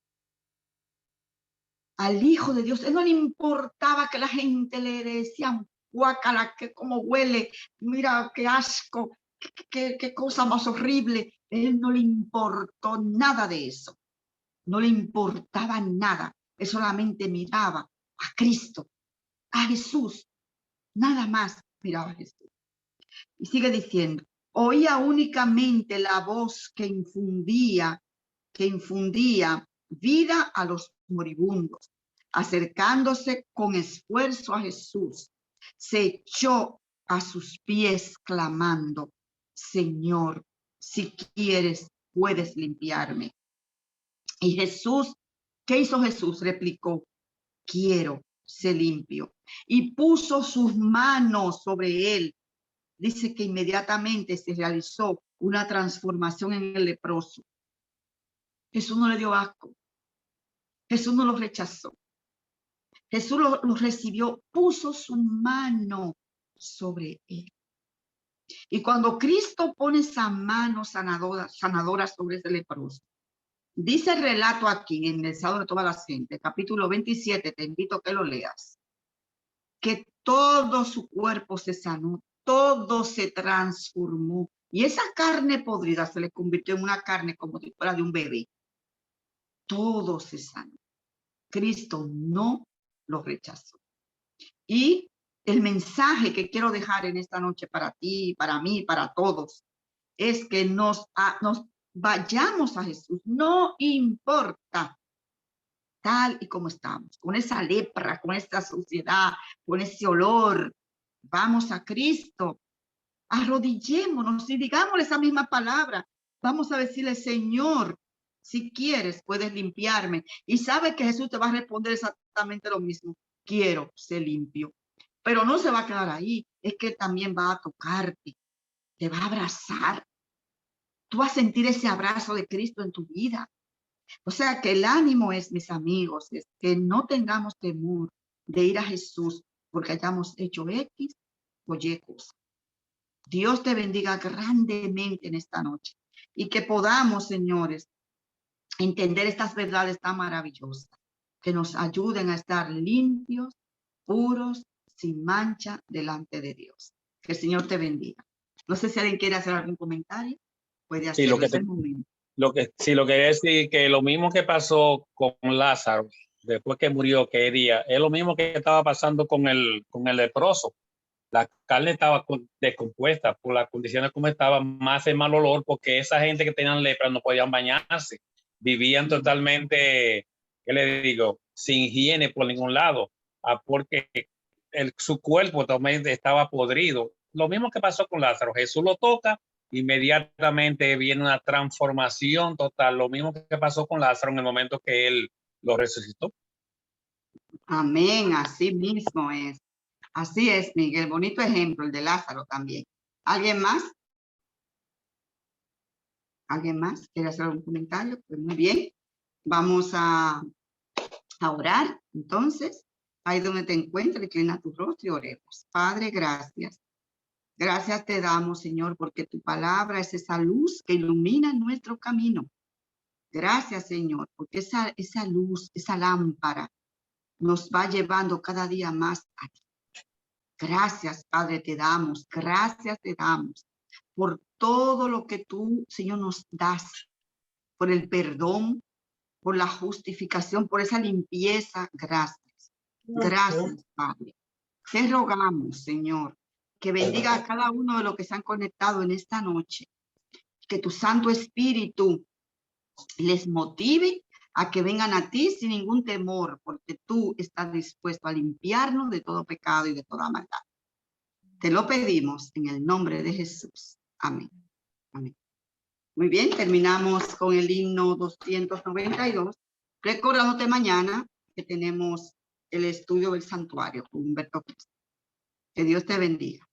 Al Hijo de Dios. Él no le importaba que la gente le decían, guácala, que cómo huele, mira qué asco, qué cosa más horrible. Él no le importó nada de eso. No le importaba nada. Él solamente miraba a Cristo, a Jesús. Nada más miraba a Jesús. Y sigue diciendo, oía únicamente la voz que infundía vida a los moribundos. Acercándose con esfuerzo a Jesús, se echó a sus pies clamando, Señor, si quieres, puedes limpiarme. Y Jesús, ¿qué hizo Jesús? Replicó, quiero, sé limpio. Y puso sus manos sobre él. Dice que inmediatamente se realizó una transformación en el leproso. Jesús no le dio asco. Jesús no lo rechazó. Jesús lo recibió, puso su mano sobre él. Y cuando Cristo pone esa mano sanadora sobre ese leproso, dice el relato aquí en el Sábado de toda la gente, capítulo 27, te invito a que lo leas, que todo su cuerpo se sanó, todo se transformó. Y esa carne podrida se le convirtió en una carne como si fuera de un bebé. Todo se sanó. Cristo no lo rechazó. Y el mensaje que quiero dejar en esta noche para ti, para mí, para todos, es que nos vayamos a Jesús. No importa tal y como estamos, con esa lepra, con esta suciedad, con ese olor. Vamos a Cristo, arrodillémonos y digámosle esa misma palabra. Vamos a decirle, Señor, si quieres, puedes limpiarme. Y sabe que Jesús te va a responder exactamente lo mismo. Quiero ser limpio. Pero no se va a quedar ahí. Es que también va a tocarte. Te va a abrazar. Tú vas a sentir ese abrazo de Cristo en tu vida. O sea que el ánimo es, mis amigos, es que no tengamos temor de ir a Jesús porque hayamos hecho X o Y cosa. Dios te bendiga grandemente en esta noche y que podamos, señores, entender estas verdades tan maravillosas que nos ayuden a estar limpios, puros, sin mancha delante de Dios. Que el Señor te bendiga. No sé si alguien quiere hacer algún comentario. Puede hacerlo. Lo que decir que lo mismo que pasó con Lázaro después que murió, que día, es lo mismo que estaba pasando con el leproso. La carne estaba descompuesta por las condiciones como estaba, más el mal olor, porque esa gente que tenían lepra no podían bañarse. Vivían totalmente, ¿qué le digo? Sin higiene por ningún lado, porque su cuerpo también estaba podrido. Lo mismo que pasó con Lázaro. Jesús lo toca, inmediatamente viene una transformación total. Lo mismo que pasó con Lázaro en el momento que él lo resucitó. Amén, así mismo es. Así es, Miguel. Bonito ejemplo, el de Lázaro también. ¿Alguien más? ¿Alguien más quiere hacer algún comentario? Pues muy bien. Vamos a orar. Entonces, ahí donde te encuentres, inclina tu rostro y oremos. Padre, gracias. Gracias te damos, Señor, porque tu palabra es esa luz que ilumina nuestro camino. Gracias, Señor, porque esa luz, esa lámpara nos va llevando cada día más a ti. Gracias, Padre, te damos. Gracias te damos por todo lo que tú, Señor, nos das, por el perdón, por la justificación, por esa limpieza. Gracias. Gracias, Padre. Te rogamos, Señor, que bendiga a cada uno de los que se han conectado en esta noche. Que tu Santo Espíritu les motive a que vengan a ti sin ningún temor, porque tú estás dispuesto a limpiarnos de todo pecado y de toda maldad. Te lo pedimos en el nombre de Jesús. Amén. Amén. Muy bien, terminamos con el himno 292. Recordándote mañana que tenemos el estudio del santuario con Humberto Cristo. Que Dios te bendiga.